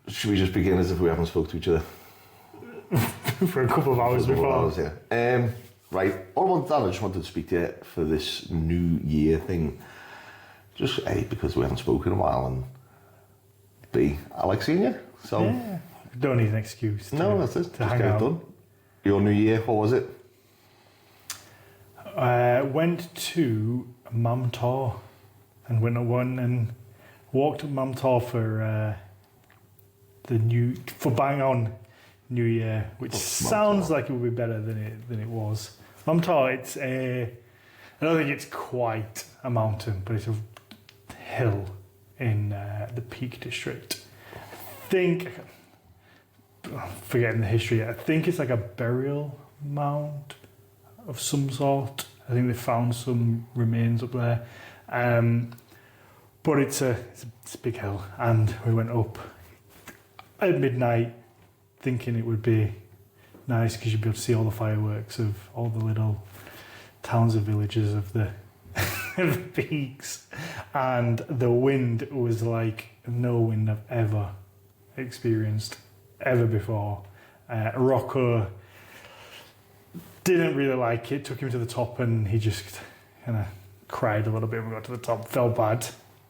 Should we just begin as if we haven't spoke to each other? For a couple of hours before. Yeah. Right. I just wanted to speak to you for this New Year thing. Just A, because we haven't spoken in a while, and B, I like seeing you. So yeah. Don't need an excuse. That's it. To just hang get out. it done. Your New Year, what was it? Went to Mamtor and went and walked at Mamtor for bang on New Year, which sounds like it would be better than it was. Mamtor, I don't think it's quite a mountain, but it's a hill in the Peak District. I'm forgetting the history. I think it's like a burial mound of some sort. I think they found some remains up there. But it's a big hill, and we went up at midnight thinking it would be nice because you'd be able to see all the fireworks of all the little towns and villages of the, of the peaks. And the wind was like no wind I've ever experienced ever before. Rocco didn't really like it, took him to the top, and he just kind of cried a little bit when we got to the top, felt bad.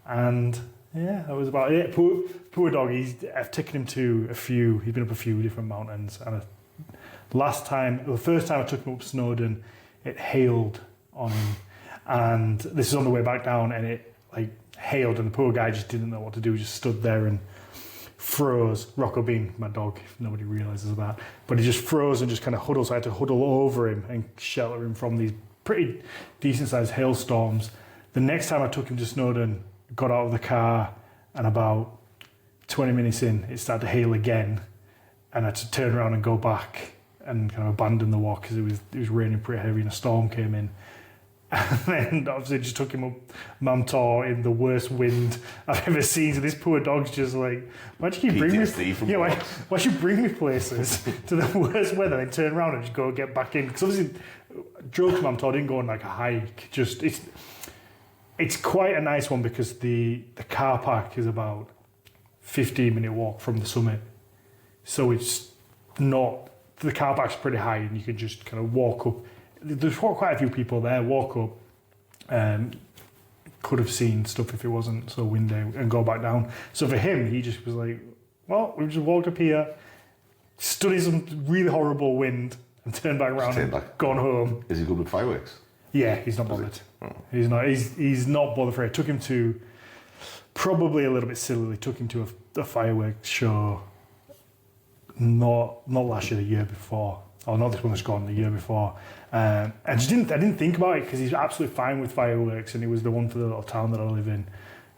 And yeah, that was about it. Poor dog, I've taken him to he's been up a few different mountains. And the first time I took him up Snowdon, it hailed on him. And this is on the way back down, and it like hailed, and the poor guy just didn't know what to do, just stood there and froze. Rocco being my dog, if nobody realises that. But he just froze and just kind of huddled, so I had to huddle over him and shelter him from these pretty decent-sized hailstorms. The next time I took him to Snowdon, got out of the car, and about 20 minutes in, it started to hail again, and I had to turn around and go back and kind of abandon the walk because it was raining pretty heavy and a storm came in. And then obviously just took him up Mamtor in the worst wind I've ever seen. So this poor dog's just like, why'd you keep bringing me? Why'd you bring me places to the worst weather and turn around and just go get back in? Because obviously, drove to Mamtor, didn't go on like a hike. Just it's quite a nice one because the car park is about 15-minute walk from the summit. So it's not, the car park's pretty high and you can just kind of walk up. There's quite a few people there, walk up, could have seen stuff if it wasn't so windy and go back down. So for him, he just was like, well, we've just walked up here, stood in some really horrible wind and turned back around and gone home. Is he good with fireworks? Yeah, he's not bothered. Oh. He's not bothered for it. Took him to, probably a little bit sillily, took him to a fireworks show, not last year, the year before. Oh, not this one that's gone, the year before. I didn't think about it because he's absolutely fine with fireworks, and it was the one for the little town that I live in.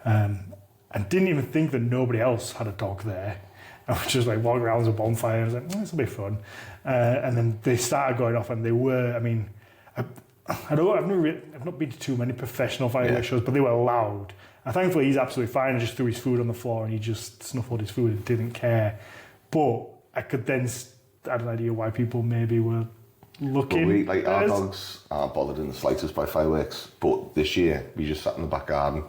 And didn't even think that nobody else had a dog there. I was just like walking around with a bonfire, and I was like, this will be fun. And then they started going off, and they were, I mean, I've not been to too many professional fireworks shows, but they were loud. And thankfully he's absolutely fine. I just threw his food on the floor and he just snuffled his food and didn't care. But I could then had an idea why people maybe were looking. Our dogs aren't bothered in the slightest by fireworks, but this year we just sat in the back garden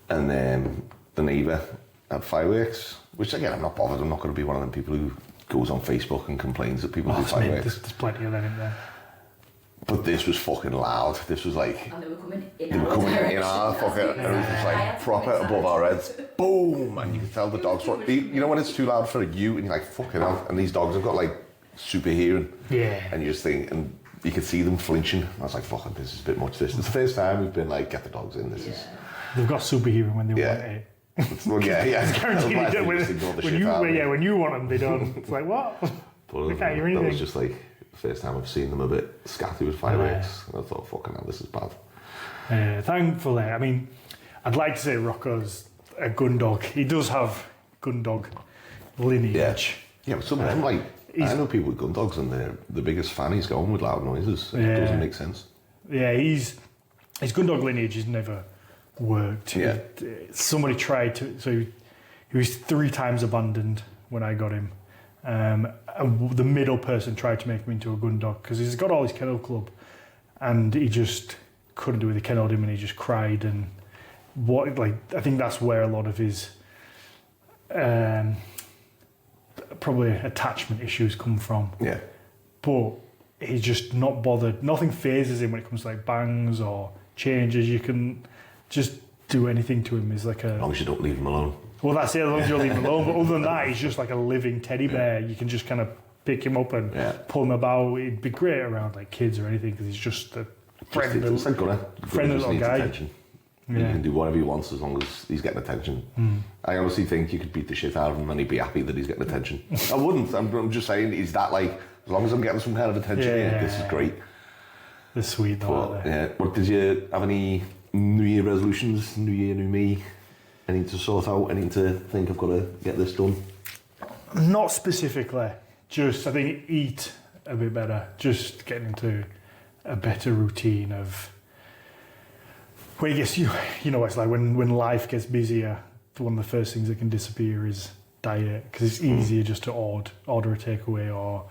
and the neighbour had fireworks, which again I'm not bothered. I'm not going to be one of them people who goes on Facebook and complains that people do fireworks. There's plenty of them in there. But this was fucking loud. This was like... And they were coming in our fucking... And it was just like proper above our heads. Boom! And you can tell the dogs... You know when it's too loud for you and you're like, fucking hell. And these dogs have got like super hearing. Yeah. And you just think... And you can see them flinching. I was like, fucking, this is a bit much. This is the first time we've been like, get the dogs in. This is... They've got super hearing when they want it. Well, yeah. It's guaranteed when you want them, they don't. It's like, what? They can't hear anything. That was just like... First time I've seen them a bit scatty with fireworks, and I thought, fucking hell, this is bad. Thankfully, I mean, I'd like to say Rocco's a gun dog. He does have gun dog lineage. Yeah, but some of them, like, I know people with gun dogs, and they're the biggest fan. He's going with loud noises. It doesn't make sense. Yeah, his gun dog lineage has never worked. Yeah. Somebody tried to, so he was 3 times abandoned when I got him. And the middle person tried to make him into a gun dog because he's got all his kennel club, and he just couldn't do it. They kennelled him and he just cried. And I think that's where a lot of his probably attachment issues come from. Yeah. But he's just not bothered. Nothing phases him when it comes to like bangs or changes. You can just do anything to him. He's like As long as you don't leave him alone. Well, that's it. As long as you leave him alone. But other than that, he's just like a living teddy bear. You can just kind of pick him up and pull him about. He'd be great around like kids or anything because he's just a friendly little guy. Attention. Yeah. You can do whatever he wants as long as he's getting attention. I honestly think you could beat the shit out of him and he'd be happy that he's getting attention. I wouldn't. I'm just saying, is that like, as long as I'm getting some kind of attention, this is great. They're sweet though, aren't they? Yeah. What, did you have any New Year resolutions? New Year, new me? Anything to sort out? Anything to think I've got to get this done? Not specifically. Just, I think, eat a bit better. Just getting into a better routine of... When it gets, you know, it's like when life gets busier, one of the first things that can disappear is diet, because it's easier just to order a takeaway, or,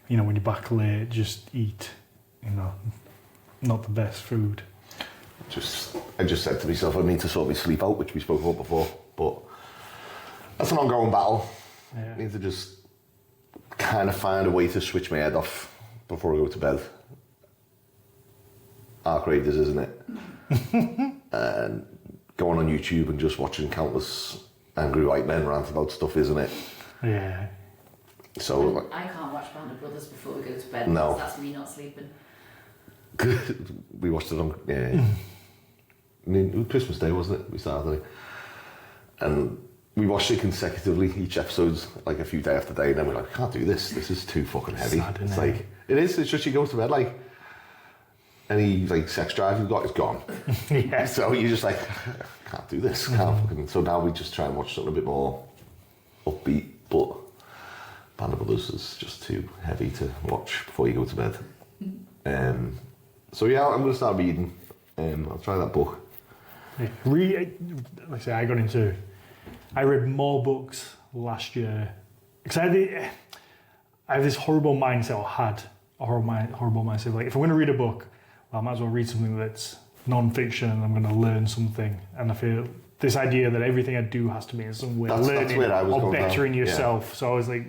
you know, when you're back late, just eat, you know, not the best food. I just said to myself, I need to sort my sleep out, which we spoke about before, but that's an ongoing battle. Yeah. I need to just kind of find a way to switch my head off before I go to bed. Arc Raiders, isn't it? And going on YouTube and just watching countless angry white men rant about stuff, isn't it? Yeah. So I can't watch Band of Brothers before we go to bed. No. Because that's me not sleeping. We watched it on I mean, Christmas Day, wasn't it? We started it. And we watched it consecutively, each episode's like a few day after day, and then we're like, I can't do this. This is too fucking heavy. Sad, it's like, it is, it's just you go to bed like, any like sex drive you've got is gone. Yeah. So you're just like, I can't do this. Can't fucking. So now we just try and watch something a bit more upbeat, but Band of Brothers is just too heavy to watch before you go to bed. So yeah, I'm going to start reading. I'll try that book. Yeah. Like I say, I read more books last year because I have this horrible mindset, or had a horrible mindset. Like, if I'm going to read a book, well, I might as well read something that's non-fiction and I'm going to learn something. And I feel this idea that everything I do has to be in some way learning or bettering yourself. Yeah. So I was like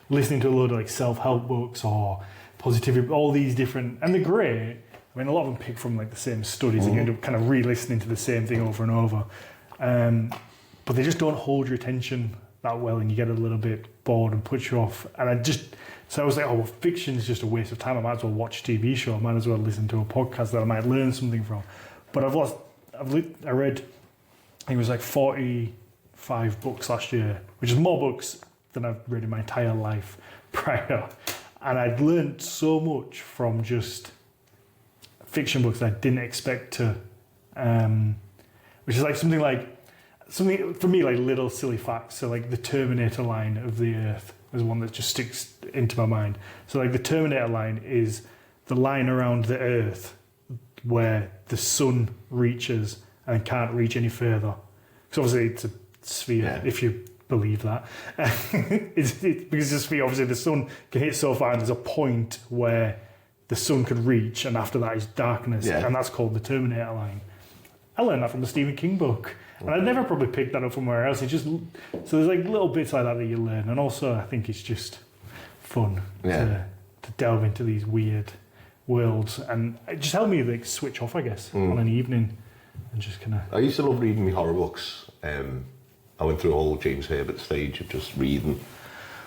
listening to a load of like self-help books or positivity, all these different, and they're great. I mean, a lot of them pick from like the same studies, and you end up kind of re-listening to the same thing over and over. But they just don't hold your attention that well, and you get a little bit bored and put you off. And so I was like, oh, well, fiction is just a waste of time. I might as well watch a TV show. I might as well listen to a podcast that I might learn something from. But I read, I think it was like 45 books last year, which is more books than I've read in my entire life prior. And I'd learned so much from just fiction books that I didn't expect to, which is like something for me, like little silly facts. So like the Terminator line of the Earth is one that just sticks into my mind. So like the Terminator line is the line around the Earth where the sun reaches and can't reach any further. Because obviously it's a sphere, if you believe that. Because it's a sphere, obviously the sun can hit so far and there's a point where the sun could reach, and after that is darkness, and that's called the Terminator line. I learned that from the Stephen King book, and I'd never probably picked that up from somewhere else. So there's like little bits like that you learn, and also I think it's just fun to delve into these weird worlds, and it just helped me like switch off, I guess, on an evening, and just kind of. I used to love reading my horror books. I went through a whole James Herbert stage of just reading.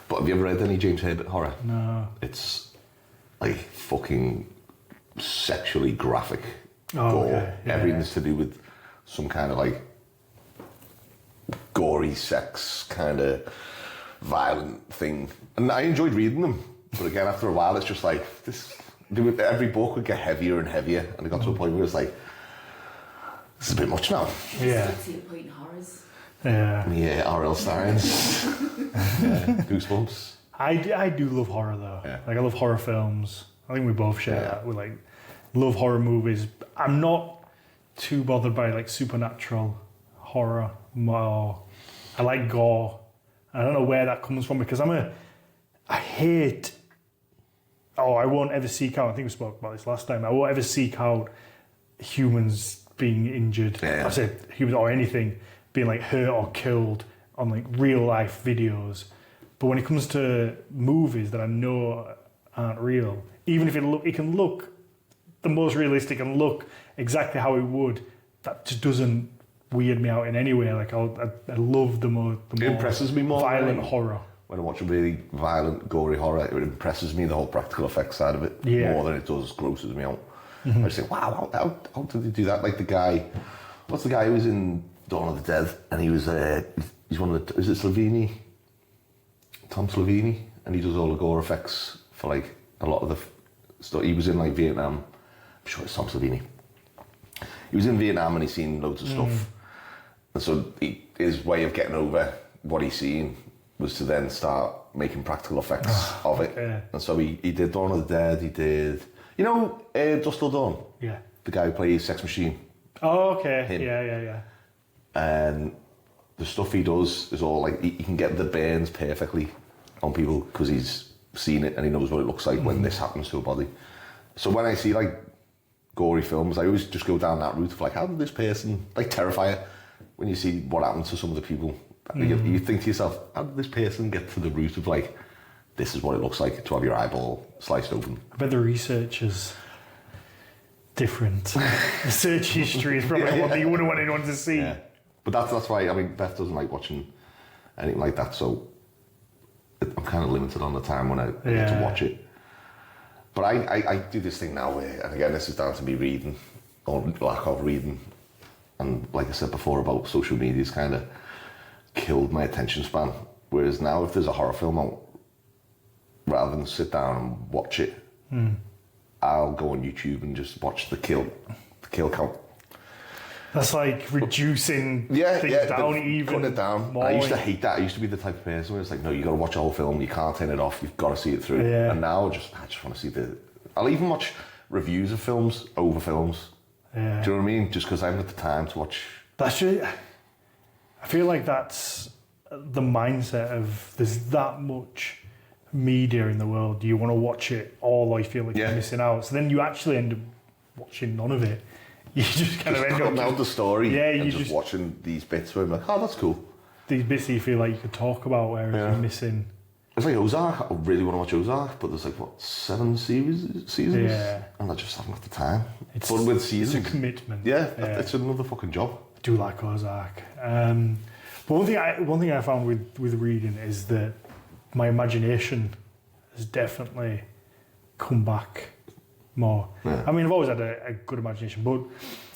But have you ever read any James Herbert horror? No. It's like fucking sexually graphic gore. Okay. Yeah. Everything's to do with some kind of like gory sex kind of violent thing. And I enjoyed reading them. But again, after a while, it's just like every book would get heavier and heavier. And it got to a point where it's like, this is a bit much now. Yeah. To the point in horrors. Yeah. Yeah, R.L. Stein's. Goosebumps. I do love horror though. Yeah. Like I love horror films. I think we both share that. We like love horror movies. I'm not too bothered by like supernatural horror. More, I like gore. I don't know where that comes from because I hate. Oh, I won't ever seek out. I think we spoke about this last time. I won't ever seek out humans being injured. I say humans or anything being like hurt or killed on like real life videos, but when it comes to movies that I know aren't real, even if it can look the most realistic and look exactly how it would, that just doesn't weird me out in any way. Like I love the more impresses me more violent when horror. When I watch a really violent, gory horror, it impresses me, the whole practical effects side of it, more than it does grosses me out. I just think, wow, how did they do that? Like the guy, what's the guy who was in Dawn of the Dead? And he was, he's one of the, is it Sloveni? Tom Sloveni? And he does all the gore effects for like a lot of the stuff. He was in like Vietnam. I'm sure it's Tom Sloveni. He was in Vietnam and he's seen loads of stuff. And so his way of getting over what he's seen was to then start making practical effects of it. Yeah. And so he did Dawn of the Dead, he did... You know Dusk Till Dawn? Yeah. The guy who plays Sex Machine. Oh, okay. Him. Yeah. And the stuff he does is all like... He can get the burns perfectly on people because he's seen it and he knows what it looks like when this happens to a body. So when I see like gory films, I always just go down that route of like, how did this person... Like Terrifier, when you see what happened to some of the people... You think to yourself, how did this person get to the root of like, this is what it looks like to have your eyeball sliced open? I bet the research is different. The search history is probably one that you wouldn't want anyone to see. Yeah. But that's why, I mean, Beth doesn't like watching anything like that, so I'm kind of limited on the time when I get to watch it. But I do this thing now where, and again, this is down to me reading, or lack of reading, and like I said before about social media, it's kind of killed my attention span. Whereas now, if there's a horror film out, rather than sit down and watch it, I'll go on YouTube and just watch the kill count. That's like reducing things down even cutting it down. more. I used to hate that. I used to be the type of person where it's like, no, you got to watch a whole film. You can't turn it off. You've got to see it through. Yeah. And now I just want to see I'll even watch reviews of films over films. Yeah. Do you know what I mean? Just because I haven't got the time to watch. That's really, I feel like that's the mindset of there's that much media in the world. Do you want to watch it all, or you feel like you're missing out? So then you actually end up watching none of it. You just kind of end up out the story. Yeah, and you just watching these bits where I'm like, oh, that's cool. These bits that you feel like you could talk about, whereas you're missing. It's like Ozark. I really want to watch Ozark, but there's like, what, 7 seasons? Yeah. And I just haven't got the time. It's, but with seasons, it's a commitment. Yeah, it's another fucking job. I do like Ozark. But one thing I found with reading is that my imagination has definitely come back more. Yeah. I mean, I've always had a good imagination, but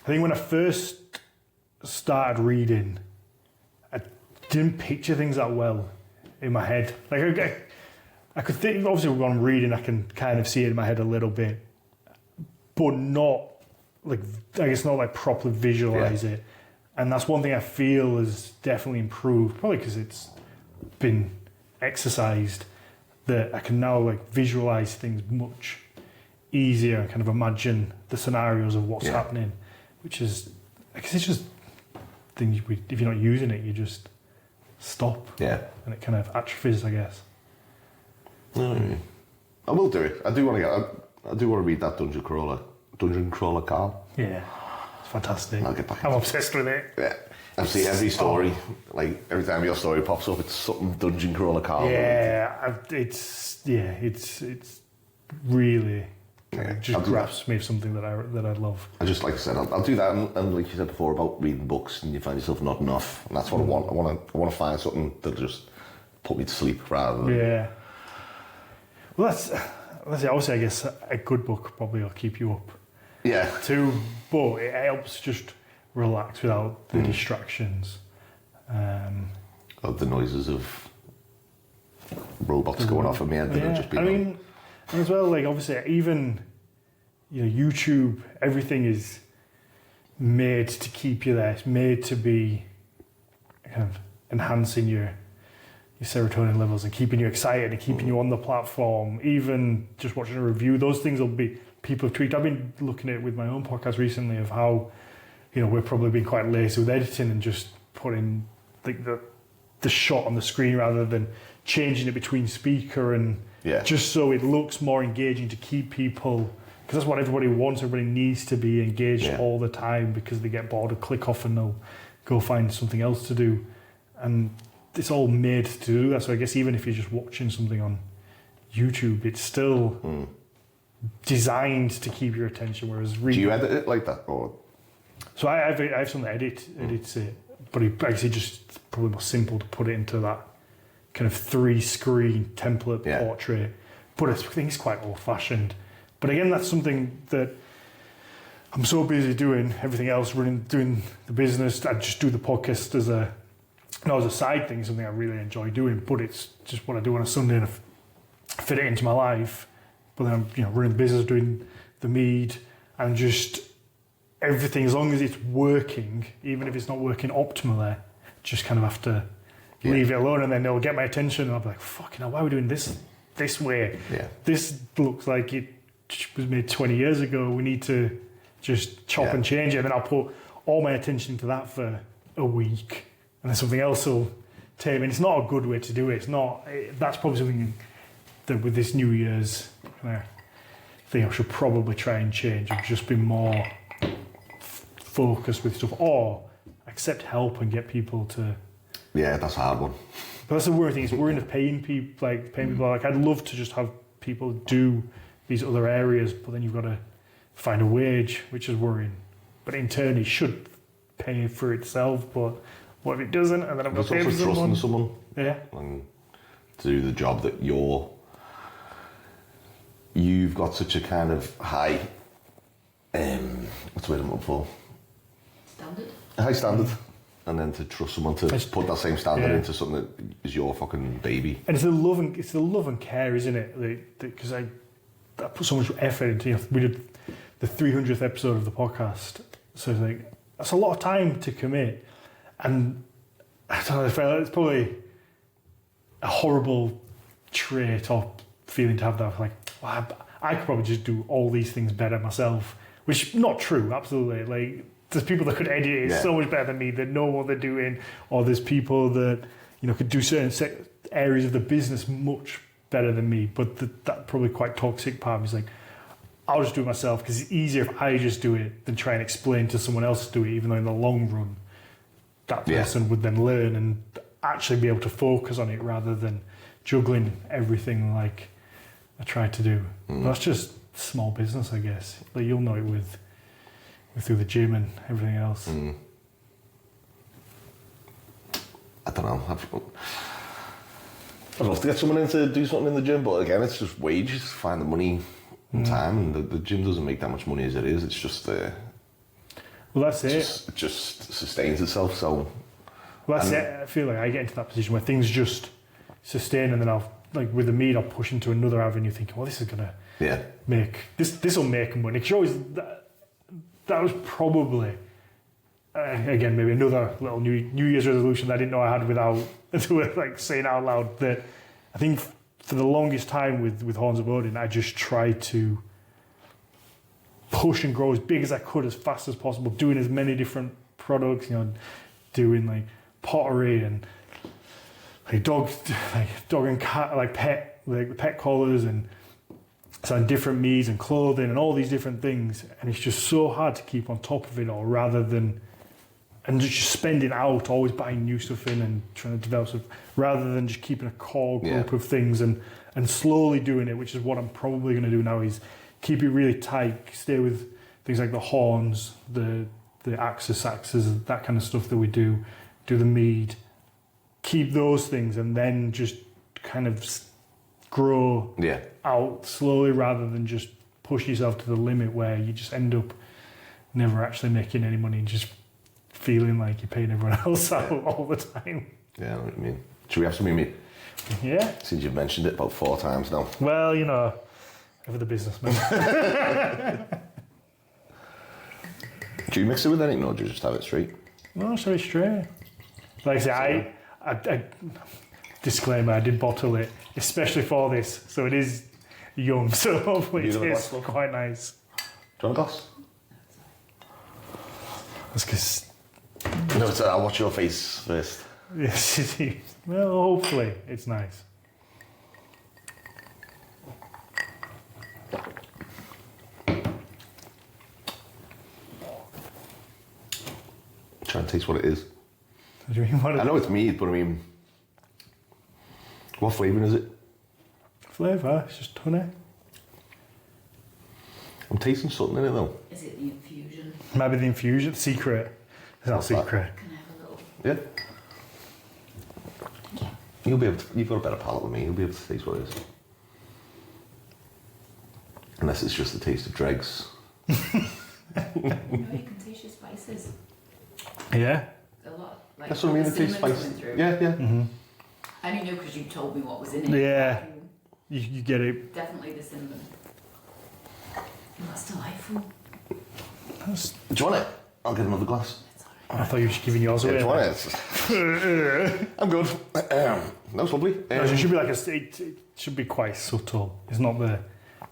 I think when I first started reading, I didn't picture things that well in my head. Like I could think, obviously when I'm reading, I can kind of see it in my head a little bit, but not like, I guess not like properly visualize it. And that's one thing I feel has definitely improved, probably because it's been exercised, that I can now like visualize things much easier and kind of imagine the scenarios of what's happening, which is, I guess it's just things, if you're not using it, you just stop. Yeah. And it kind of atrophies, I guess. I will do it. I do want to read that Dungeon Crawler Carl. Yeah. Fantastic. I'll get back. I'm obsessed with it. Yeah. I see every story, like every time your story pops up, it's something Dungeon Crawler Carl. Yeah, it's really just grasps me of something that I love. I just, like I said, I'll do that, and like you said before about reading books, and you find yourself nodding off, and that's what I want. I want to find something that'll just put me to sleep rather than. Yeah. Well, let's see. Obviously, I guess a good book probably will keep you up. Yeah. Too, but it helps just relax without the distractions. Of the noises of robots going off in my head that have just been. I mean, and as well, like obviously, even YouTube, everything is made to keep you there. It's made to be kind of enhancing your serotonin levels and keeping you excited and keeping you on the platform. Even just watching a review, those things will be. People have tweaked. I've been looking at it with my own podcast recently of how, we're probably being quite lazy with editing and just putting the shot on the screen rather than changing it between speaker and just so it looks more engaging to keep people, because that's what everybody wants. Everybody needs to be engaged all the time because they get bored or click off and they'll go find something else to do. And it's all made to do that. So I guess even if you're just watching something on YouTube, it's still designed to keep your attention. Whereas Do you edit it like that, or? So I have someone that edits it, but it actually just probably more simple to put it into that kind of 3-screen template portrait. But I think it's quite old-fashioned. But again, that's something that I'm so busy doing everything else, doing the business. I just do the podcast as a side thing, something I really enjoy doing. But it's just what I do on a Sunday, and I fit it into my life. But then I'm running the business, doing the mead, and just everything. As long as it's working, even if it's not working optimally, just kind of have to leave it alone, and then it'll get my attention, and I'll be like, "Fucking hell, why are we doing this way? Yeah. This looks like it was made 20 years ago. We need to just chop and change it." And then I'll put all my attention to that for a week, and then something else will take me. And it's not a good way to do it. It's not. That's probably something that with this New Year's thing I should probably try and change. I've just been more focused with stuff, or accept help and get people to. Yeah, that's a hard one. But that's the worrying thing. It's worrying of paying people. Like I'd love to just have people do these other areas, but then you've got to find a wage, which is worrying. But in turn, it should pay for itself. But what if it doesn't? And then I've got to pay for someone. Trusting someone. Yeah. And to do the job that you've got such a kind of high. What's the word I'm looking for? Standard. A high standard. And then to trust someone to put that same standard into something that is your fucking baby. And it's the love and care, isn't it? Because I put so much effort into. We did the 300th episode of the podcast, so it's like that's a lot of time to commit. And I don't know, I feel it's probably a horrible trait or feeling to have that. Like, well, I could probably just do all these things better myself, which not true. Absolutely, like. There's people that could edit it so much better than me, that know what they're doing, or there's people that could do certain areas of the business much better than me. But that probably quite toxic part of me is like, I'll just do it myself because it's easier if I just do it than try and explain to someone else to do it. Even though in the long run, that person would then learn and actually be able to focus on it rather than juggling everything like I tried to do. That's just small business, I guess. Like you'll know it with through the gym and everything else. I don't know. I'd love to get someone in to do something in the gym, but again, it's just wages, find the money and time, and the gym doesn't make that much money as it is. It's just well, that's it. It just sustains itself. So, well, that's it. I feel like I get into that position where things just sustain, and then I'll with the meat, I'll push into another avenue, thinking, well, this is gonna make this will make money. Because always. That was probably, again, maybe another little New Year's resolution that I didn't know I had without saying out loud, that I think for the longest time with Horns of Odin, I just tried to push and grow as big as I could, as fast as possible, doing as many different products, doing pottery and dog and cat, pet collars and selling different meads and clothing and all these different things, and it's just so hard to keep on top of it all, rather than and just spending out, always buying new stuff in and trying to develop stuff, rather than just keeping a core group of things and slowly doing it, which is what I'm probably going to do now, is keep it really tight, stay with things like the horns, the axes, that kind of stuff that we do the mead, keep those things, and then just kind of grow out slowly, rather than just push yourself to the limit where you just end up never actually making any money and just feeling like you're paying everyone else out all the time. Yeah, I know what you mean. Should we have some meat? Yeah. Since you've mentioned it about 4 times now. Well, over the businessman. Do you mix it with anything, or do you just have it straight? No, so it's straight. Like I say, I disclaimer, I did bottle it, especially for this, so it is young, so hopefully it tastes quite nice. Do you want a glass? That's because... No, I'll watch your face first. Yes, it is. Well, hopefully it's nice. Try and taste what it is. What do you mean? I know it's mead, but I mean... What flavouring is it? Flavour, it's just honey. I'm tasting something in it though. Is it the infusion? Maybe the infusion, secret. It's not What's that? secret. Can I have a little? Yeah. Thank you. You'll be able to, you've got a better palate than me. You'll be able to taste what it is. Unless it's just the taste of dregs. No, you can taste your spices. Yeah. A lot. Like That's what I mean. the It tastes cinnamon spicy. coming through. Yeah, yeah. I only know because you told me what was in it. Yeah. I can- You get it. Definitely the cinnamon. Oh, that's delightful. That's, Do you want it? I'll get another glass. It's alright. I thought you were just giving yours Yeah, away. do you want it? I'm good. That was lovely. No, it should be like it should be quite subtle. It's not the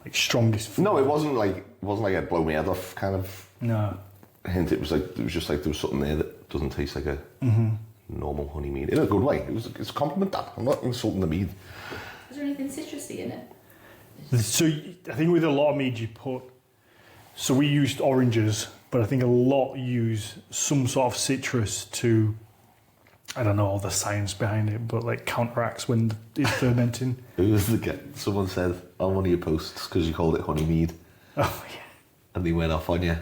like strongest. No, it wasn't like a blow me head off kind of No. hint. It was just like there was something there that doesn't taste like a normal honey mead in a good way. It's a compliment. That I'm not insulting the mead. Is there anything citrusy in it? So I think with a lot of mead you put. So we used oranges, but I think a lot use some sort of citrus to. I don't know all the science behind it, but like counteracts when it's fermenting. Who was the guy? Someone said on one of your posts because you called it honey mead, Oh yeah. and they went off on you.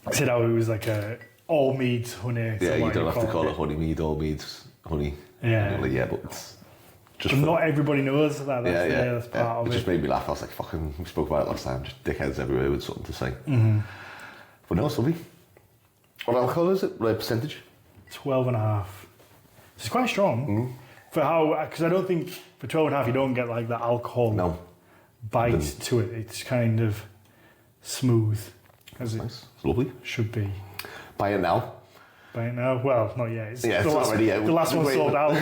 I said how it was like a all meads honey. Yeah, something you like don't have to called call it honey mead. All mead's honey. Yeah. And I'm like, yeah, but it's just. But for- not everybody knows that. That's, yeah. that's part It of just it. made me laugh. I was like, fucking, we spoke about it last time. Just dickheads everywhere with something to say. Mm-hmm. But no, it's lovely. What alcohol is it? Like percentage? 12.5. It's quite strong for how, because I don't think for 12.5 you don't get like the alcohol No. bite Then- to it. It's kind of smooth as it Nice. It's lovely. should be. Buy it now. By now, well, not yet. It's Yeah, the it's last, already out. the last one Wait. sold out,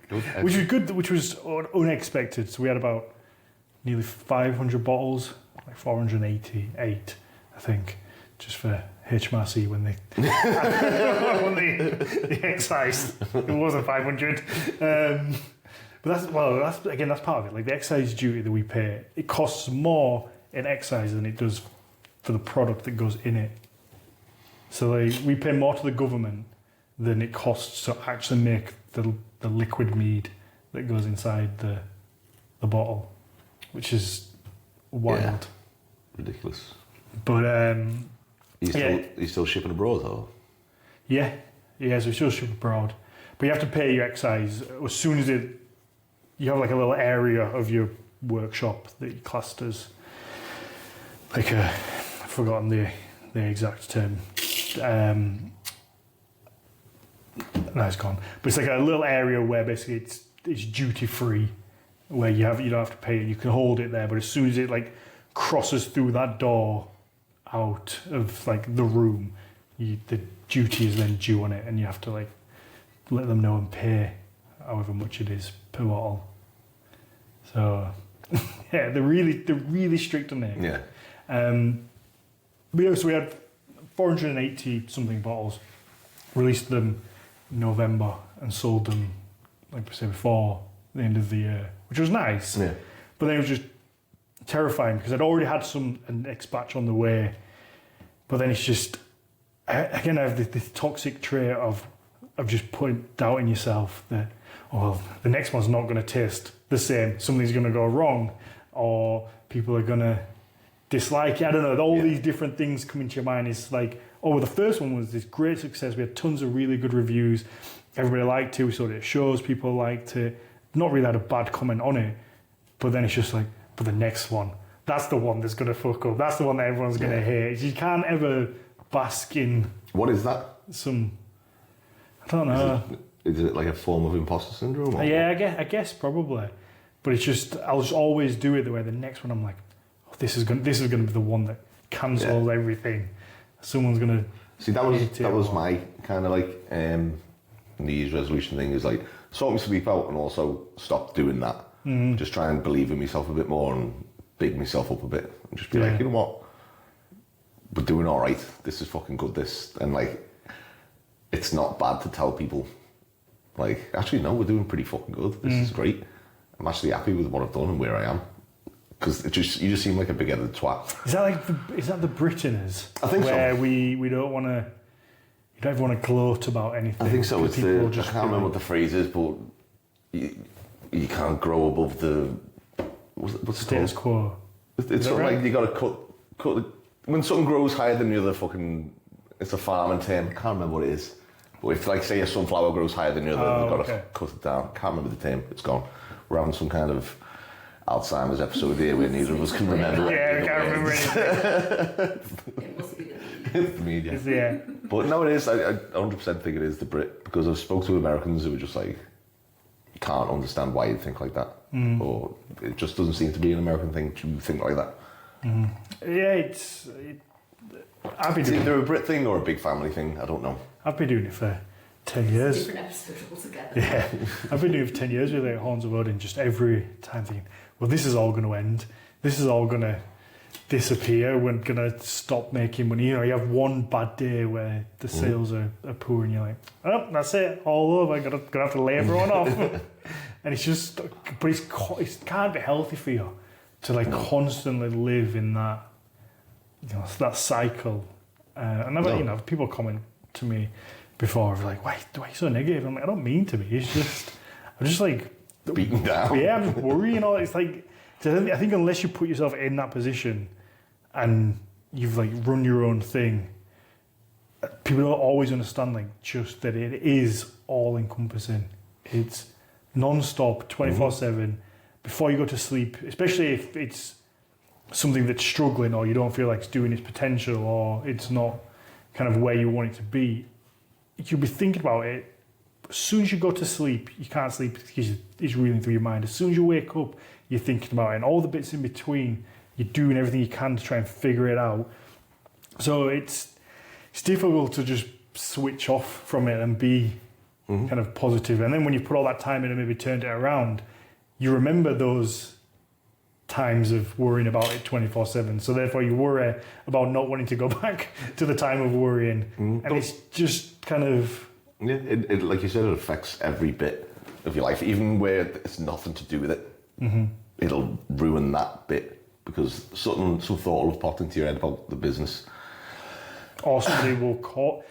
Good. which was good, which was unexpected. So we had about nearly 500 bottles, like 488, I think, just for HMRC when they when the excise. It wasn't 500. But that's again, that's part of it. Like the excise duty that we pay, it costs more in excise than it does for the product that goes in it. So like, we pay more to the government than it costs to actually make the liquid mead that goes inside the bottle, which is wild. Yeah. Ridiculous. But You still shipping abroad or? yeah, so we still ship abroad, but you have to pay your excise as soon as you have like a little area of your workshop that you classed as like I've forgotten the exact term. No, it's gone. But it's like a little area where basically it's duty free, where you don't have to pay it. You can hold it there, but as soon as it like crosses through that door out of like the room, the duty is then due on it, and you have to like let them know and pay however much it is per bottle. So yeah, they're really strict on it. Yeah. But yeah, so we had 480 something bottles, released them in November and sold them, like I said, before the end of the year, which was nice. Yeah. But then it was just terrifying because I'd already had an next batch on the way. But then it's just, again, I have this toxic trait of just putting doubt in yourself that, oh, well, the next one's not going to taste the same. Something's going to go wrong, or people are going to dislike it. I don't know. All these different things come into your mind. It's like, oh, the first one was this great success. We had tons of really good reviews. Everybody liked it. We saw it at shows. People liked it. Not really had a bad comment on it. But then it's just like, but the next one, that's the one that's going to fuck up. That's the one that everyone's going to hate. You can't ever bask in What is that? some, I don't know. Is it like a form of imposter syndrome? Or Yeah, I guess probably. But it's just, I'll just always do it the way the next one I'm like, oh, this is going to be the one that cancels everything. Someone's going to See, that was my kind of like New Year's resolution thing, is like sort my sleep out and also stop doing that. Just try and believe in myself a bit more and big myself up a bit and just be like, you know what, we're doing all right. This is fucking good. And like, it's not bad to tell people, like, actually no, we're doing pretty fucking good. This is great. I'm actually happy with what I've done and where I am. Because you just seem like a big-headed twat. Is that the Brittoners? I think so. where we don't want to, you don't ever want to gloat about anything. I think so. It's People the, will I just can't be remember what like, the phrase is, but you can't grow above the what's it status called? quo. It's that sort of right? like you got to cut when something grows higher than the other. Fucking, it's a farming term. I can't remember what it is. But if, like, say a sunflower grows higher than the other, you've got to cut it down. Can't remember the term. It's gone. We're having some kind of Alzheimer's episode here where neither of us can remember. Yeah, I can't remember anything. It must be the It's the media. Yeah. But no, it is. I 100% think it is the Brit, because I've spoke to Americans who are just like, can't understand why you think like that, or it just doesn't seem to be an American thing to think like that. Yeah, I've been Is doing either a Brit thing or a big family thing? I don't know. I've been doing it for 10 years. different episode altogether. Yeah, I've been doing it for 10 years with like Horns of Odin, just every time thinking, well, this is all going to end. This is all going to disappear. We're going to stop making money. You know, you have one bad day where the sales are poor and you're like, oh, that's it, all over. I'm going to have to lay everyone off. And it's just, but it can't be healthy for you to like constantly live in that, you know, that cycle. And I've, you know, people comment to me before, like, why are you so negative? I'm like, I don't mean to be. It's just, I'm just like Beaten down. Yeah, I'm just worrying. All it's like, I think unless you put yourself in that position and you've like run your own thing, people don't always understand like just that it is all encompassing. It's non-stop, 24/7. Before you go to sleep, especially if it's something that's struggling or you don't feel like it's doing its potential or it's not kind of where you want it to be, you'll be thinking about it. As soon as you go to sleep, you can't sleep because it's reeling through your mind. As soon as you wake up, you're thinking about it. And all the bits in between, you're doing everything you can to try and figure it out. So it's difficult to just switch off from it and be kind of positive. And then when you put all that time in and maybe turned it around, you remember those times of worrying about it 24/7. So therefore you worry about not wanting to go back to the time of worrying. And it's just kind of... Yeah, it like you said, it affects every bit of your life, even where it's nothing to do with it. It'll ruin that bit because some thought will have popped into your head about the business. Or somebody will call...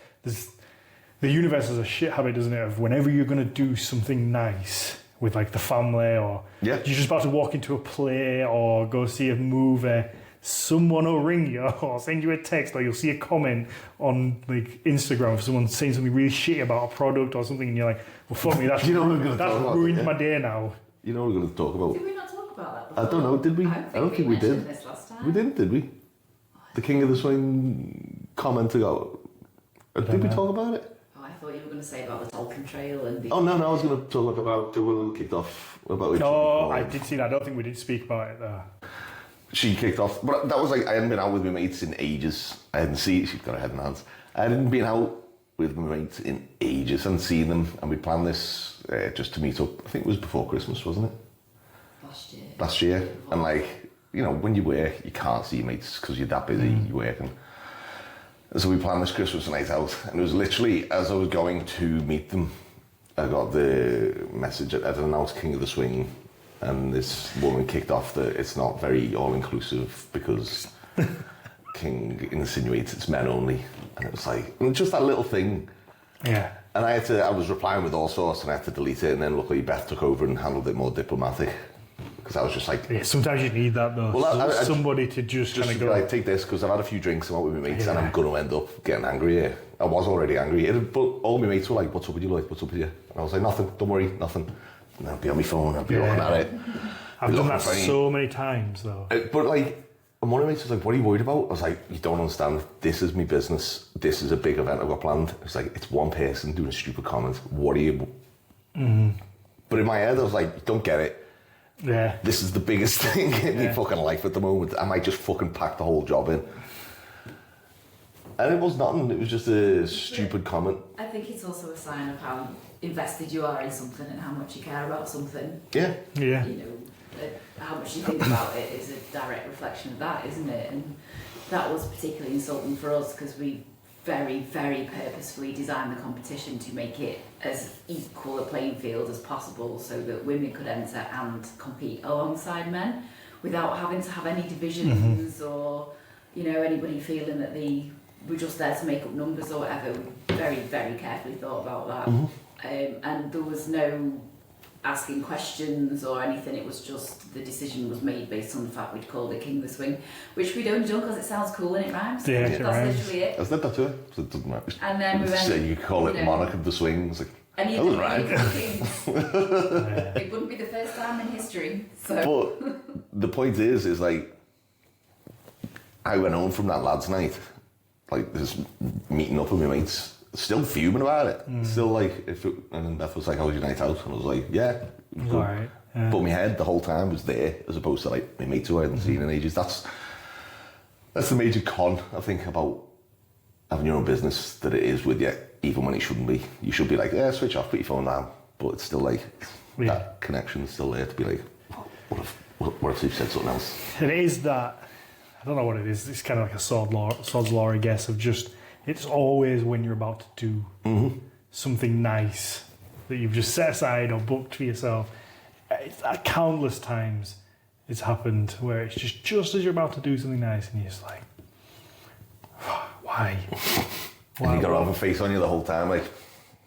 The universe has a shit habit, doesn't it, of whenever you're going to do something nice with like the family or you're just about to walk into a play or go see a movie, someone will ring you or send you a text, or you'll see a comment on like Instagram of someone saying something really shitty about a product or something, and you're like, well, fuck me, that's, You know what we're gonna that's talk about, ruined yeah. my day now. You know what we're going to talk about? Did we not talk about that before? I don't know, did we? I don't think we did. mentioned this last time. We didn't, did we? The King of the Swing comment ago. Did we talk about it? Oh, I thought you were going to say about the Tolkien Trail and the... Oh, no, I was going to talk about the woman who kicked off. About it. No, I did see that. I don't think we did speak about it though. She kicked off, but that was like, I hadn't been out with my mates in ages. I hadn't seen, she's got her head in hands. I hadn't been out with my mates in ages and seen them, and we planned this just to meet up. I think it was before Christmas, wasn't it? Last year. And like, you know, when you work, you can't see your mates because you're that busy, you're working. And so we planned this Christmas night out, and it was literally as I was going to meet them, I got the message that I'd announced King of the Swing, and this woman kicked off that it's not very all-inclusive because King insinuates it's men only. And it was like, just that little thing. Yeah. And I was replying with all sorts, and I had to delete it, and then luckily Beth took over and handled it more diplomatic. Because I was just like... Yeah, sometimes you need that though. Well, somebody to just kind of go... Like, take this, because I've had a few drinks, I'm out with my mates, and I'm going to end up getting angry here. I was already angry, but all my mates were like, what's up with you, Lloyd? What's up with you? And I was like, nothing, don't worry, nothing. And I'd be on my phone, I'd be looking at it. I've done that so many times though. But like, and one of my mates was like, what are you worried about? I was like, you don't understand, this is my business, this is a big event I've got planned. It's like, it's one person doing a stupid comment, what are you... But in my head I was like, you don't get it. Yeah. This is the biggest thing in my fucking life at the moment. I might just fucking pack the whole job in. And it was nothing, it was just a stupid comment. I think it's also a sign of how invested you are in something and how much you care about something. Yeah. Yeah. You know, how much you think about it is a direct reflection of that, isn't it? And that was particularly insulting for us because we very, very purposefully designed the competition to make it as equal a playing field as possible so that women could enter and compete alongside men without having to have any divisions or, you know, anybody feeling that they we're just there to make up numbers or whatever. We very, very carefully thought about that. And there was no asking questions or anything. It was just the decision was made based on the fact we'd called it King of the Swing, which we'd only done because it sounds cool and it rhymes. Yeah, That's literally it. Isn't that too? So it doesn't matter. And then we went, So you call it Monarch of the Swings. Like, and that doesn't rhyme. It wouldn't be the first time in history. So. But the point is like, I went home from that lads' night, like just meeting up with my mates, still fuming about it. Still like, and then Beth was like, "How was your night out?" And I was like, "Yeah, it was good." Right. Yeah. But my head the whole time was there, as opposed to like my mates who I hadn't seen in ages. That's the major con, I think, about having your own business, that it is with you, even when it shouldn't be. You should be like, yeah, switch off, put your phone down. But it's still like, that connection's still there to be like, what if they've said something else? It is that, I don't know what it is, it's kind of like a sod's law, I guess, of just, it's always when you're about to do something nice that you've just set aside or booked for yourself. It's, countless times it's happened where it's just as you're about to do something nice and you're just like, why? And you got to have a face on you the whole time, like.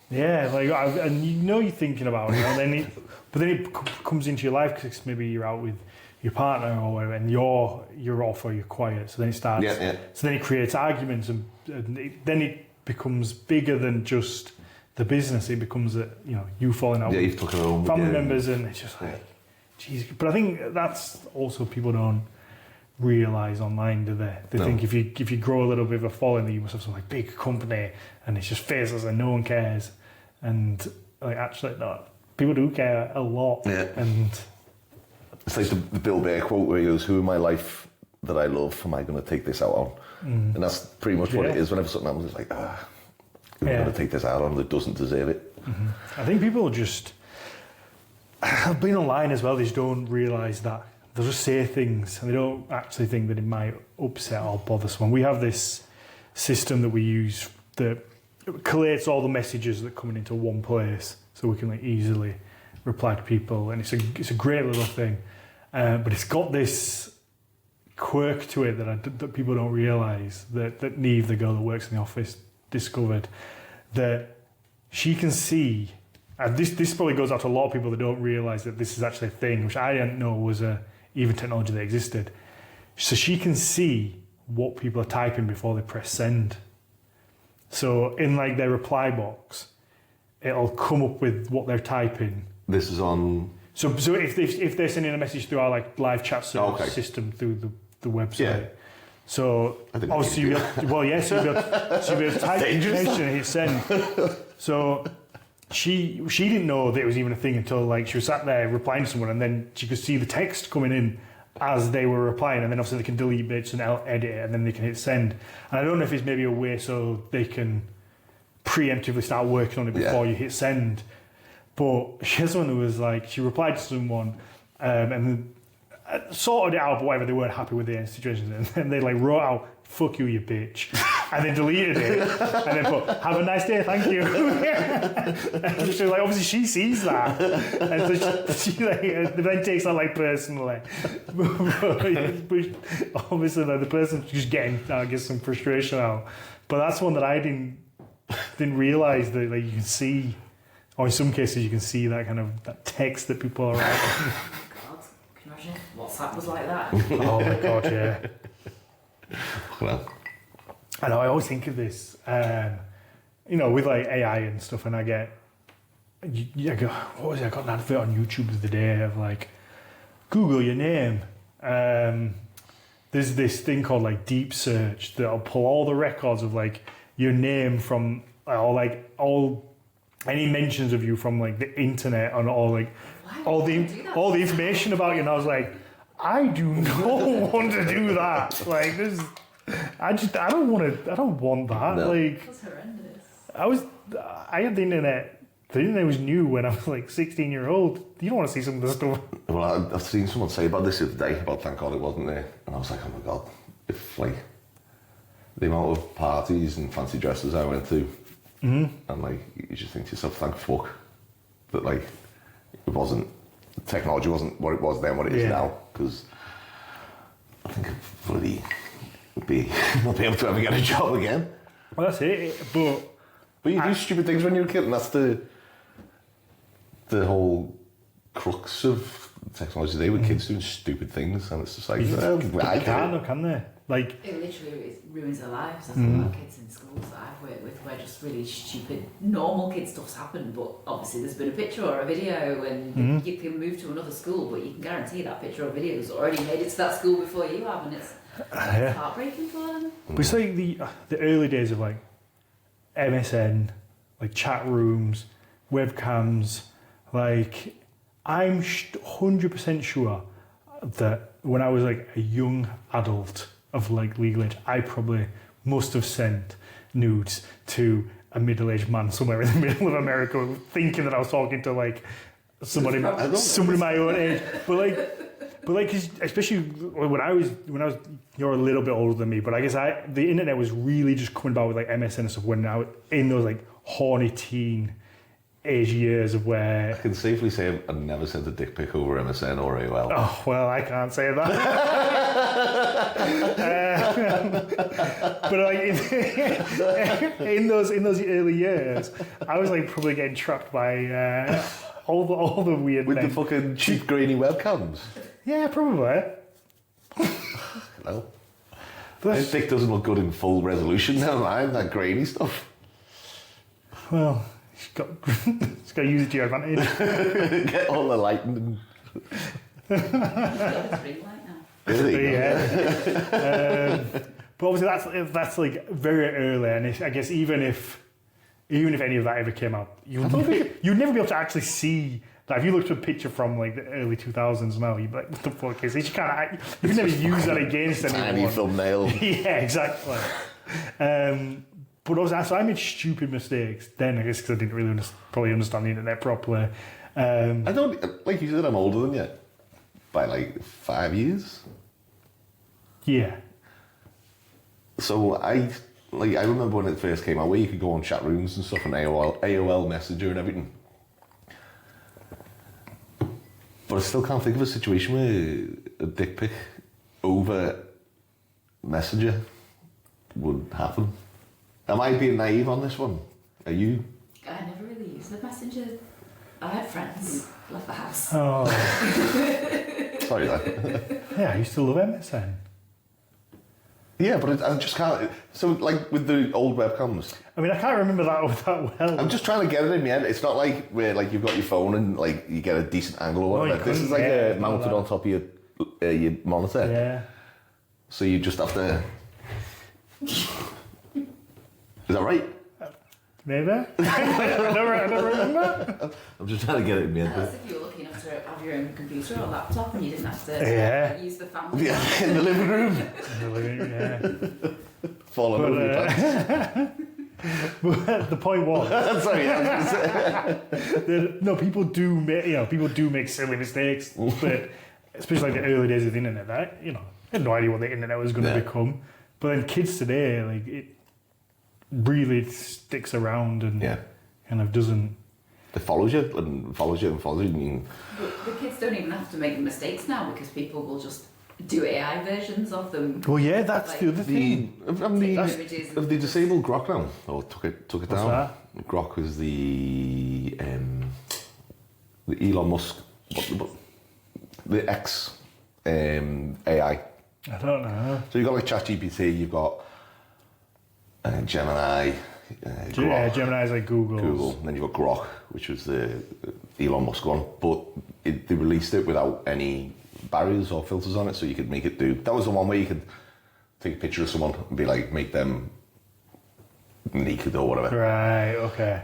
Yeah, like, and you know you're thinking about it, and then but then it comes into your life because maybe you're out with your partner or whatever, and you're off or you're quiet. So then it starts. Yeah. So then it creates arguments, and then it becomes bigger than just the business. It becomes you falling out. Yeah, with you've took it home. family members, and it's just like, geez. But I think that's also people don't realise online, do they? They think if you grow a little bit of a following, then you must have some like big company, and it's just faceless and no one cares. And like actually, no, people do care a lot. Yeah. And it's like the Bill Burr quote where he goes, "Who in my life that I love am I going to take this out on?" And that's pretty much what it is. Whenever something happens, it's like, who am I going to take this out on that doesn't deserve it? I think people just being online as well. They just don't realise that they'll just say things and they don't actually think that it might upset or bother someone. We have this system that we use that collates all the messages that come into one place, so we can like easily reply to people, and it's a great little thing, but it's got this quirk to it that people don't realise, that Neve, the girl that works in the office, discovered, that she can see, and this probably goes out to a lot of people that don't realise that this is actually a thing, which I didn't know was even technology that existed. So she can see what people are typing before they press send. So in like their reply box, it'll come up with what they're typing. This is on. So if they're sending a message through our like live chat system through the website. Yeah. So obviously you'll be able to type information and hit send. So she didn't know that it was even a thing until like she was sat there replying to someone, and then she could see the text coming in as they were replying, and then obviously they can delete bits and edit it, and then they can hit send. And I don't know if it's maybe a way so they can preemptively start working on it before you hit send. But she has one who was like, she replied to someone and sorted it out, but whatever, they weren't happy with the situation, and then they like wrote out, "Fuck you, you bitch," and then deleted it, and then put, "Have a nice day, thank you." And she's like, obviously she sees that, and so she like, then takes that like personally. But obviously like, the person's just getting, some frustration out. But that's one that I didn't realise that like you can see, or in some cases you can see that kind of that text that people are writing. Can you imagine if WhatsApp was like that? Oh my god, yeah. Well, I know, I always think of this, with like AI and stuff, and I get, I go, what was it? I got an advert on YouTube the other day of like, Google your name. There's this thing called like deep search that'll pull all the records of like your name from, or like all any mentions of you from like the internet and all like all the information about you. And I was like, I do not want to do that. Like this, I don't want that. No. Like That's horrendous. I had the internet. The internet was new when I was like 16-year-old. You don't want to see some of the stuff. Well, I've seen someone say about this the other day, about thank God it wasn't there, and I was like, oh my God, if like the amount of parties and fancy dresses I went to, and like you just think to yourself, thank fuck that like technology wasn't what it was then, what it is now, because I think bloody not be able to ever get a job again. Well, that's it. But you do stupid things when you're a kid, and that's the whole crux of technology today, with kids doing stupid things, and it's just like, can they? Like, it literally ruins their lives. There's a lot of kids in schools that I've worked with where just really stupid, normal kid stuff's happened, but obviously there's been a picture or a video, and you can move to another school, but you can guarantee that picture or video has already made it to that school before you have, and it's heartbreaking for them. But it's like the early days of like MSN, like chat rooms, webcams. Like, I'm 100% sure that when I was like a young adult of like legal age, I probably must have sent nudes to a middle-aged man somewhere in the middle of America, thinking that I was talking to like somebody my own age. But like, 'cause especially when I was, you're a little bit older than me, but I guess the internet was really just coming about with like MSN and stuff when I was in those like horny teen age years of where... I can safely say I've never sent a dick pic over MSN or AOL. Oh, well, I can't say that. But like in those early years, I was like probably getting trapped by all the weird with men. the fucking cheap grainy webcams. Yeah, probably. Well, this dick doesn't look good in full resolution. Never mind that grainy stuff. Well, it's got to use it to your advantage. Get all the lighting. It's got a ring light now. Really? Yeah. But obviously that's like very early, and I guess even if any of that ever came out, you'd never be able to actually see. Like, if you looked at a picture from like the early 2000s now, you'd be like, what the fuck is this? You can never use that against anyone. Tiny thumbnail. Yeah, exactly. But also, so I made stupid mistakes then, I guess, because I didn't really probably understand the internet properly. I don't, like you said, I'm older than you by like 5 years. Yeah. So I remember when it first came out, where you could go on chat rooms and stuff, and AOL Messenger and everything. But I still can't think of a situation where a dick pic over Messenger would happen. Am I being naive on this one? Are you? I never really used the messenger. I had friends, left the house. Oh. Sorry, that. Yeah, I used to love MSN. Yeah, but I just can't. So, like with the old webcams. I mean, I can't remember that well. I'm just trying to get it in my head. It's not like where like you've got your phone and like you get a decent angle or whatever. This is like mounted on top of your monitor. Yeah. So you just have to. Is that right? Maybe. I don't remember. I'm just trying to get it in my head. That's if you were lucky enough to have your own computer or laptop and you didn't have to use the family. Yeah, in the living room. Yeah. Falling over your pants. But the point was, sorry, no, people do make silly mistakes, but especially like the early days of the internet, I had no idea what the internet was going to become. But then kids today, like, it really sticks around and kind of doesn't. It follows you and follows you and follows you. But the kids don't even have to make the mistakes now because people will just do AI versions of them. Well, yeah, that's like, the other thing. Have they disabled Grok now? Or took it What's down? That? Grok was the Elon Musk, the X AI. I don't know. So you've got like ChatGPT, you've got Gemini, Grok. Gemini is like Google. And then you've got Grok, which was the Elon Musk one. But they released it without any barriers or filters on it, so you could make it do. That was the one where you could take a picture of someone and be like, make them naked or whatever. Right, okay.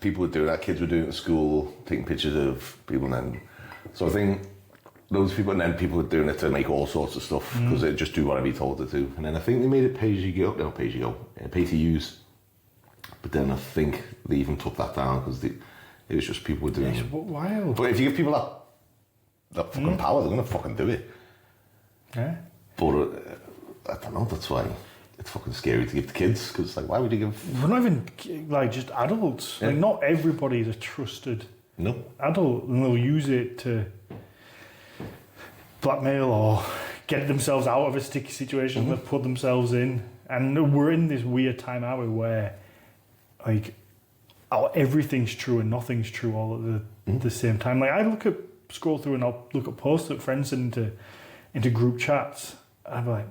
People were doing that, kids were doing it at school, taking pictures of people, and then. So I think those people, and then people were doing it to make all sorts of stuff because they'd just do whatever you told it to. And then I think they made it pay to use. But then I think they even took that down because it was just people were doing it. Wild. But if you give people that fucking power, they're going to fucking do it. Yeah. But I don't know, that's why it's fucking scary to give to kids because, like, why would you give. We're not even like just adults. Yeah. Like, not everybody is a trusted No. adult, and they'll use it to blackmail or get themselves out of a sticky situation they've put themselves in. And we're in this weird time, aren't we, where like everything's true and nothing's true all at the same time. Like I scroll through and I'll look at posts that friends send into group chats, and I'm like,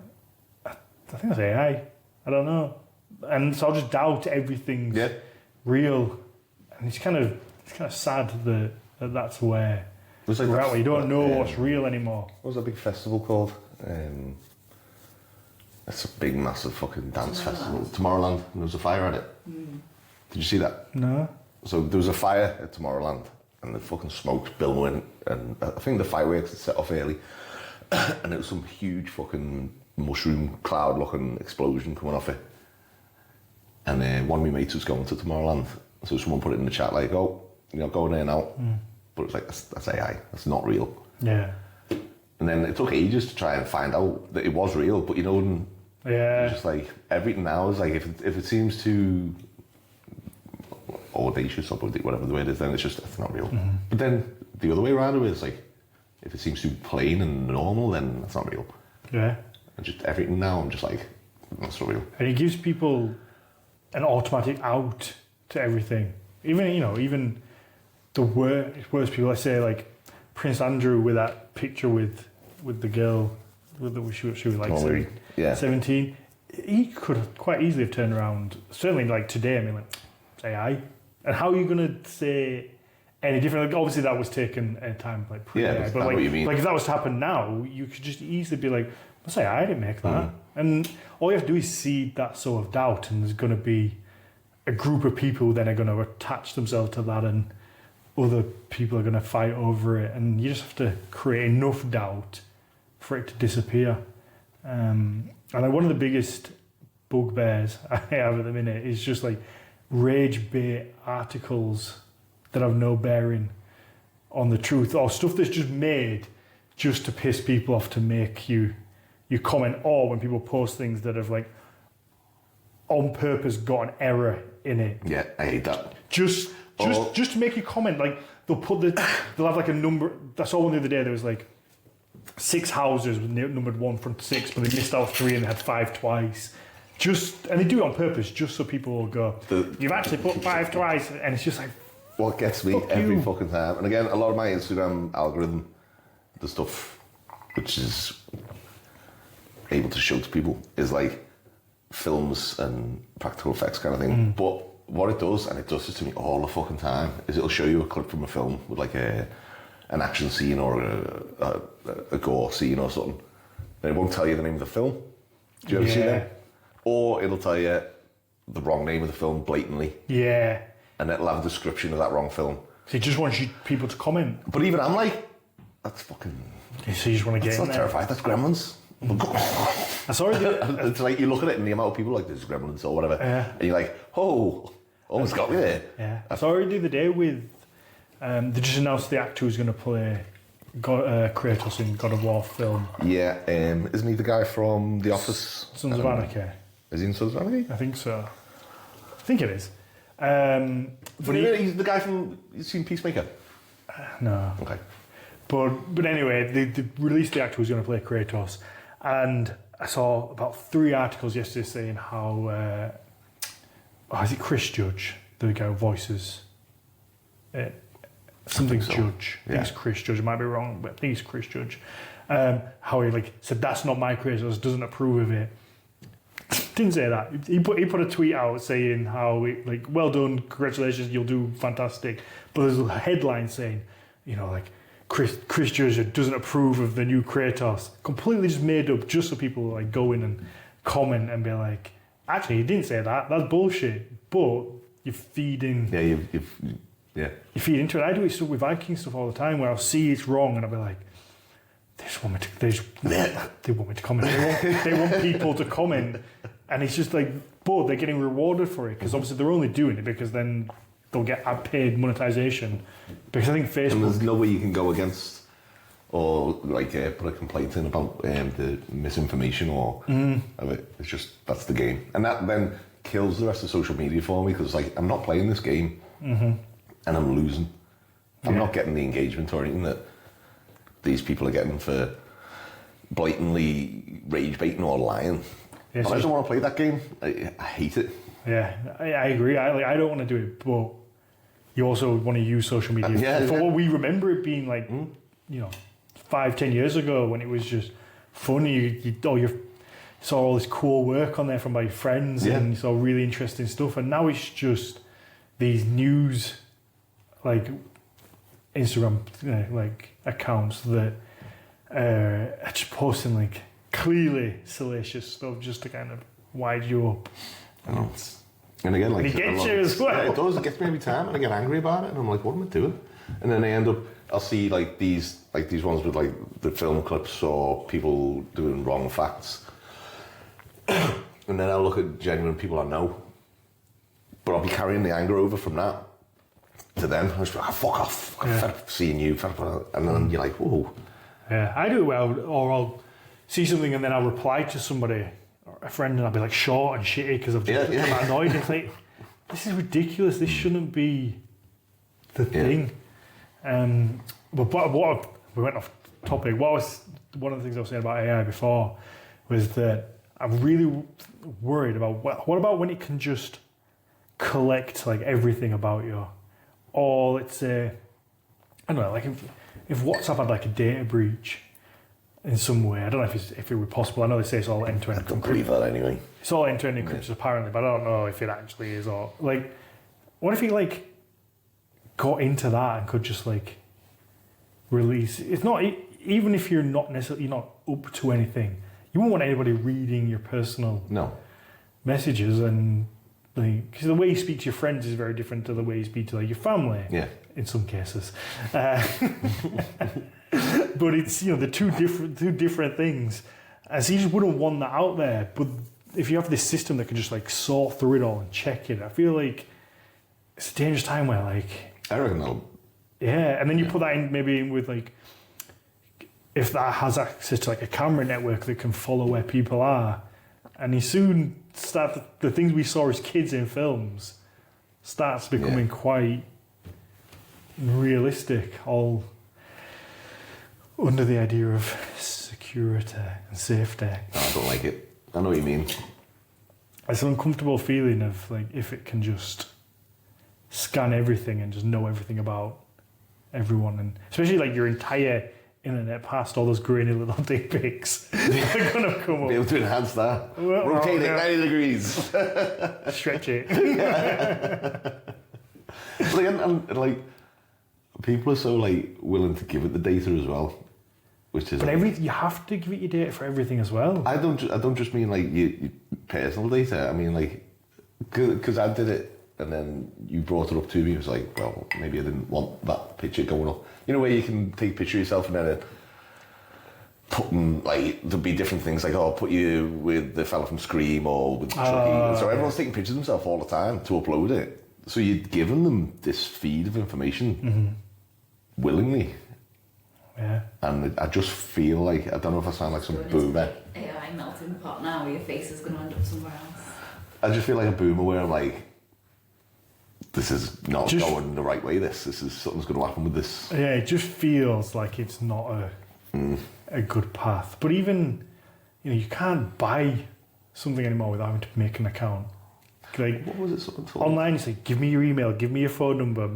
I think that's AI. I don't know. And so I'll just doubt everything's real. And it's kind of sad that that's where we're at. You don't know what's real anymore. What was that big festival called? It's a big, massive fucking dance festival. Tomorrowland. And there was a fire at it. Did you see that? No. So there was a fire at Tomorrowland, and the fucking smoke's billowing, and I think the fireworks had set off early, and it was some huge fucking mushroom cloud-looking explosion coming off it. And one of my mates was going to Tomorrowland, so someone put it in the chat like, "Oh, going there now," but it was like that's AI. That's not real. Yeah. And then it took ages to try and find out that it was real, but it's just like everything now is like if it seems too audacious or whatever the word is, then it's not real. But then the other way around it is like if it seems too plain and normal, then it's not real. Yeah. And just everything now, I'm just like, that's not real. And it gives people an automatic out to everything. Even the worst people. I say like Prince Andrew with that picture with the girl she was like 17. He could have quite easily have turned around. Certainly, like today, I mean, like it's AI. And how are you going to say any different? Like, obviously, that was taken at a time like pre-AI. But like, what you mean. Like if that was to happen now, you could just easily be like, "What's AI? I didn't make that." And all you have to do is seed that sort of doubt, and there's going to be a group of people who then are going to attach themselves to that, and other people are going to fight over it, and you just have to create enough doubt for it to disappear. And like one of the biggest bugbears I have at the minute is just like rage bait articles that have no bearing on the truth, or stuff that's just made just to piss people off, to make you comment, or when people post things that have like on purpose got an error in it. Yeah, I hate that. Just to make you comment, like they'll have like a number. I saw one the other day. There was like 6 houses with numbered 1 from 6, but they missed out 3 and they had 5 twice. And they do it on purpose, just so people will go, "You've actually put 5 twice," and it's just like. What gets me every fucking time, and again, a lot of my Instagram algorithm, the stuff which is able to show to people, is like films and practical effects kind of thing. But what it does, and it does this to me all the fucking time, is it'll show you a clip from a film with like an action scene or a gore scene or something, and it won't tell you the name of the film. Do you ever see that? Or it'll tell you the wrong name of the film blatantly. Yeah. And it'll have a description of that wrong film. So it just wants people to comment. But even I'm like, that's fucking... So you just want to get in there. That's terrifying. That's Gremlins. That's already... It's like you look at it and the amount of people like, there's Gremlins or whatever. And you're like, oh, almost got me there. Yeah. I saw it the other day with... they just announced the actor who's going to play Kratos in God of War film. Yeah. Isn't he the guy from The Office? Sons of Anarchy. Is he in Sons of Anarchy? I think so. I think it is. But he's the guy from... You've seen Peacemaker? No. Okay. But anyway, they released the actor who's going to play Kratos, and I saw about 3 articles yesterday saying how is it Chris Judge, the guy who voices something so. Judge. I think it's Chris Judge. I might be wrong, but I think it's Chris Judge. How he said that's not my Kratos, doesn't approve of it. Didn't say that. He put a tweet out saying how well done, congratulations, you'll do fantastic. But there's a headline saying, Chris Judge doesn't approve of the new Kratos. Completely just made up just so people go in and comment and be like, actually, he didn't say that. That's bullshit. But you're feeding. Yeah, you feed into it. I do it with Viking stuff all the time where I'll see it's wrong and I'll be like, they want me to comment. They want people to comment. And it's just but they're getting rewarded for it because obviously they're only doing it because then they'll get paid monetization. Because I think Facebook... And there's no way you can go against or put a complaint in about the misinformation or... It's just, that's the game. And that then kills the rest of social media for me because I'm not playing this game and I'm losing. I'm not getting the engagement or anything that these people are getting for blatantly rage baiting or lying. Yeah, But so I don't want to play that game. I hate it. yeah, I agree. I don't want to do it, but you also want to use social media for what we remember it being like. 5-10 years ago when it was just funny. You saw all this cool work on there from my friends, and you saw really interesting stuff. And now it's just these news, like Instagram, like accounts that are just posting like clearly salacious stuff just to kind of wind you up. And again, like it gets you as well. Yeah, it does. It gets me every time, and I get angry about it. And I'm like, what am I doing? And then I end up. I'll see like these ones with like the film clips or people doing wrong facts, and then I'll look at genuine people I know, but I'll be carrying the anger over from that to them. I just be like, fuck off, I'm fed up seeing you, and then you're like, whoa. Yeah, I do it well, or I'll see something and then I'll reply to somebody, or a friend, and I'll be like short and shitty because I've just got annoyed. It's like, this is ridiculous. This shouldn't be the thing. But what we went off topic. What was one of the things I was saying about AI before was that I'm really worried about what about when it can just collect like everything about you, or let's say I don't know, like if WhatsApp had like a data breach in some way. I don't know if it were possible. I know they say it's all end-to-end. I don't believe that anyway. It's all end-to-end encrypted apparently, but I don't know if it actually is, or like what if it like got into that and could just like release. It's not, even if you're not up to anything, you won't want anybody reading your personal messages, and like, because the way you speak to your friends is very different to the way you speak to like your family. Yeah. In some cases, but it's the two different things. And so you just wouldn't want that out there. But if you have this system that can just like sort through it all and check it, I feel like it's a dangerous time where like I reckon that'll. Yeah, and then you put that in maybe with like, if that has access to like a camera network that can follow where people are, and you soon start the things we saw as kids in films starts becoming quite realistic, all under the idea of security and safety. I don't like it. I know what you mean. It's an uncomfortable feeling of like if it can just scan everything and just know everything about everyone, and especially like your entire internet past all those grainy little dick pics are going to come up. Be able to enhance that. Rotate it 90 degrees. Stretch it. But again, and like people are so like willing to give it the data as well, which is. But you have to give it your data for everything as well. I don't just mean like your personal data. I mean like because I did it. And then you brought it up to me. It was like, well, maybe I didn't want that picture going up. You know where you can take a picture of yourself and then put them, like, there'll be different things like, I'll put you with the fella from Scream or with Chucky. So everyone's taking pictures of themselves all the time to upload it. So you're giving them this feed of information willingly. Yeah. And I just feel like, I don't know if I sound like some boomer. AI melting pot now, your face is going to end up somewhere else. I just feel like a boomer where I'm like, this is not going the right way. This is something's going to happen with this. Yeah, it just feels like it's not a good path. But even you can't buy something anymore without having to make an account. Like what was it? Something online, you say, give me your email, give me your phone number, I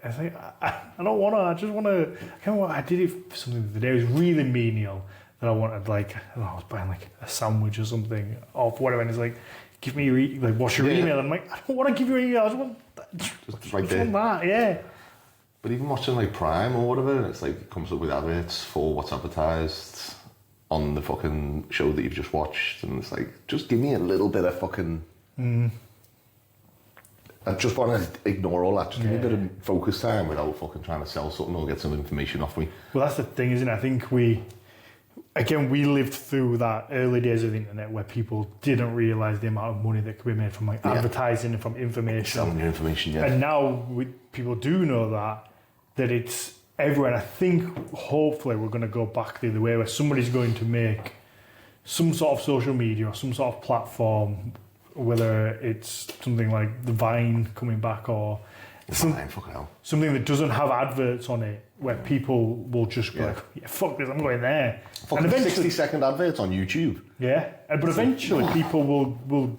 think I don't want to. I just want to. I did it for something the other day. It was really menial that I wanted. Like I was buying like a sandwich or something off whatever, and it's like, give me your what's your email? I'm like, I don't want to give you your email. I just want. Just right there. That, yeah. But even watching like Prime or whatever, it's like it comes up with adverts for what's advertised on the fucking show that you've just watched, and it's like, just give me a little bit of fucking. I just want to ignore all that. Just give me a bit of focus time without fucking trying to sell something or get some information off me. Well, that's the thing, isn't it? I think we lived through that early days of the internet where people didn't realise the amount of money that could be made from like advertising and from information. Selling your information, yeah. And now people do know that it's everywhere. And I think hopefully we're going to go back the other way where somebody's going to make some sort of social media or some sort of platform, whether it's something like the Vine coming back or Fine, fucking hell. Something that doesn't have adverts on it, where people will just be like, yeah, fuck this, I'm going there. Fucking 60-second adverts on YouTube. Yeah, but eventually people will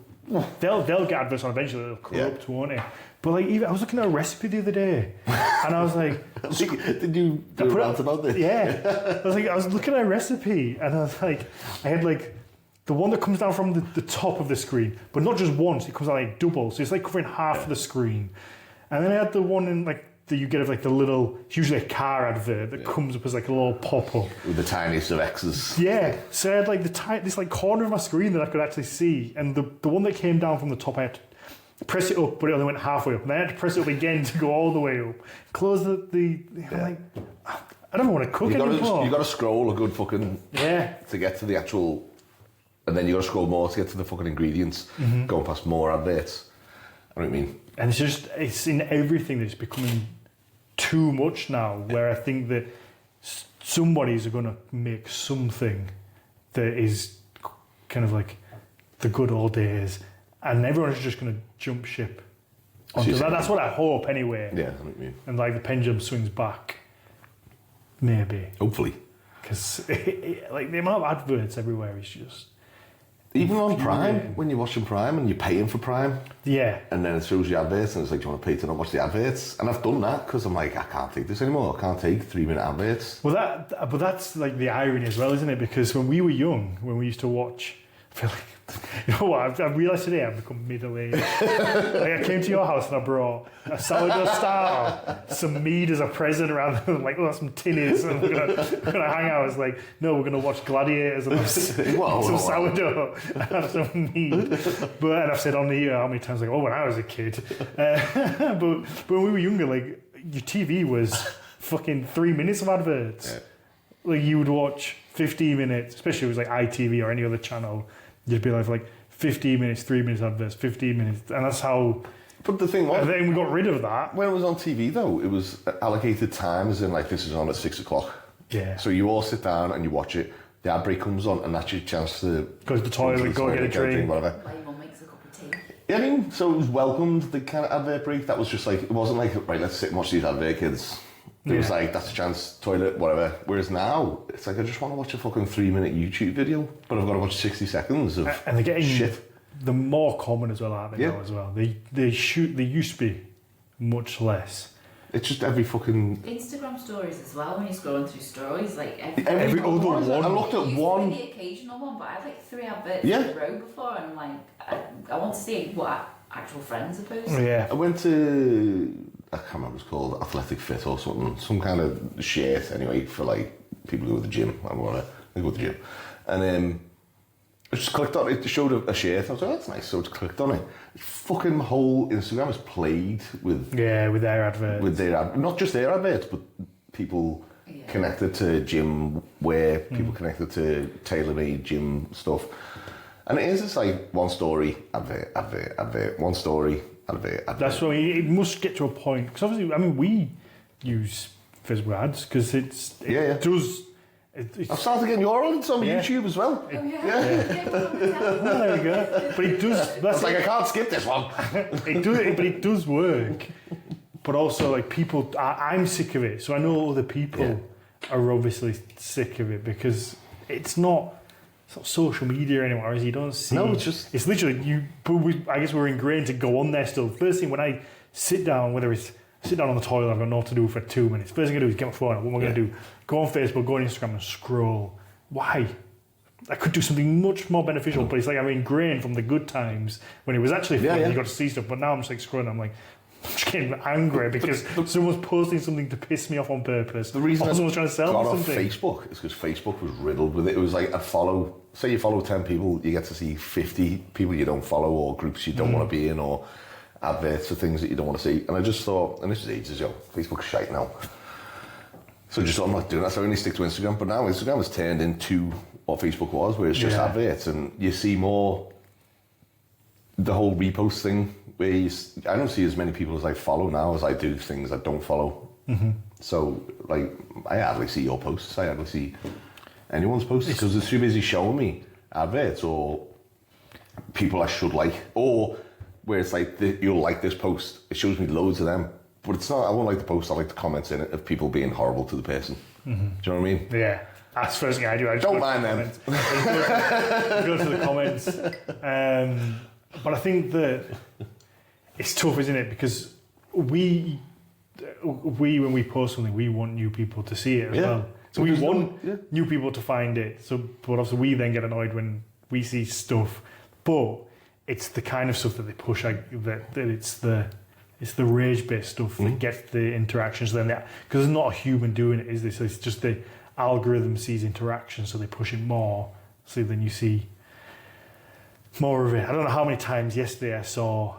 they'll get adverts on eventually, they'll corrupt, won't it? But like, even I was looking at a recipe the other day, and I was like, did you do a rant about this? Yeah, I was looking at a recipe, and I was like, I had like the one that comes down from the top of the screen, but not just once, it comes out like double, so it's like covering half of the screen. And then I had the one in like that you get of like the little, it's usually a car advert that comes up as like a little pop up with the tiniest of X's. Yeah, so I had like this like corner of my screen that I could actually see, and the one that came down from the top, I had to press it up, but it only went halfway up, and then I had to press it up again to go all the way up. Close the I'm like, I don't want to cook anymore. You got to scroll a good fucking to get to the actual, and then you got to scroll more to get to the fucking ingredients. Going past more adverts. I know what I mean. And it's in everything that's becoming too much now, where I think that somebody's going to make something that is kind of like the good old days, and everyone's just going to jump ship onto that. That's what I hope anyway. Yeah, I know what you mean. And like the pendulum swings back, maybe. Hopefully. Because like the amount of adverts everywhere is just... Even on Prime, when you're watching Prime and you're paying for Prime. Yeah. And then it shows you adverts and it's like, do you want to pay to not watch the adverts? And I've done that because I'm like, I can't take this anymore. I can't take 3-minute adverts. Well, but that's like the irony as well, isn't it? Because when we were young, when we used to watch, I feel like, you know what, I've realised today I've become middle-aged. Like I came to your house and I brought a sourdough starter, some mead as a present rather than like, oh, some tinnies, and we're gonna hang out. I was like, no, we're gonna watch Gladiators and have some sourdough and have some mead. And I've said on the air how many times, like, oh, when I was a kid. But when we were younger, like, your TV was fucking 3 minutes of adverts. Yeah. Like you would watch 15 minutes, especially if it was like ITV or any other channel. You'd be like 15 minutes, 3 minutes adverts, 15 minutes, and that's how. But the thing was, and then we got rid of that. When it was on TV, though, it was allocated times, and like this is on at 6 o'clock. Yeah. So you all sit down and you watch it. The ad break comes on, and that's your chance to go to the toilet, go get a drink, whatever. My mum makes a cup of tea. Yeah, I mean, so it was welcomed, the kind of advert break. That was just like, it wasn't like, right, let's sit and watch these advert kids. It was like, that's a chance, toilet, whatever. Whereas now, it's like, I just want to watch a fucking 3-minute YouTube video, but I've got to watch 60 seconds of and they're getting shit. The more common as well, aren't they, now as well? They used to be much less. It's just every fucking... Instagram stories as well, when you're scrolling through stories, like every other one. I looked at one... the occasional one, but I had like 3 adverts in a row before, and I'm like, I want to see what actual friends are posting. Yeah. I went to... I can't remember what it's called, Athletic Fit or something, some kind of shirt anyway for like people who go to the gym and whatever. They go to the gym, and I just clicked on it. It showed a shirt. I was like, that's nice. So I just clicked on it. Fucking whole Instagram is played with their adverts. With their not just their adverts, but people connected to gym wear, people connected to tailor-made gym stuff. And it is just like one story, advert, one story. That's why it must get to a point, because obviously, I mean, we use Facebook ads because it does. I've started getting your audience on YouTube as well. Oh, yeah. There we go. But it does. That's like, I can't skip this one. But it does work. But also, like, people, I'm sick of it. So I know other people are obviously sick of it because it's not social media anymore, as you don't see. No, it's literally I guess we're ingrained to go on there still. First thing when I sit down, whether it's sit down on the toilet, I've got nothing to do for 2 minutes. First thing I do is get my phone out. What am I going to do? Go on Facebook, go on Instagram and scroll. Why? I could do something much more beneficial, but it's like I'm ingrained from the good times when it was actually fun and you got to see stuff. But now I'm just like scrolling. I'm like, I'm just getting angry because someone's posting something to piss me off on purpose. The reason someone's trying to sell me something. Off Facebook is because Facebook was riddled with it. It was like say you follow 10 people, you get to see 50 people you don't follow or groups you don't want to be in or adverts for things that you don't want to see. And I just thought, and this is ages ago, Facebook's shite now. So just thought, I'm not doing that, so I only stick to Instagram. But now Instagram has turned into what Facebook was, where it's just adverts, and you see more the whole repost thing, where I don't see as many people as I follow now as I do things I don't follow. Mm-hmm. So, like, I hardly see your posts, I hardly see anyone's posts, because it's too busy showing me adverts or people I should like, or where it's like, you'll like this post, it shows me loads of them, But it's not. I won't like the post. I like the comments in it of people being horrible to the person. Mm-hmm. Do you know what I mean? Yeah. That's the first thing I do. I just Don't go to mind the them. comments. Go to the comments. But I think that it's tough, isn't it? Because we when we post something, we want new people to see it as well. So we want new people to find it. So, but obviously we then get annoyed when we see stuff. But it's the kind of stuff that they push. That it's the rage-based stuff that gets the interactions. Then because there's not a human doing it, is this? So it's just the algorithm sees interaction, so they push it more. So then you see more of it. I don't know how many times yesterday I saw.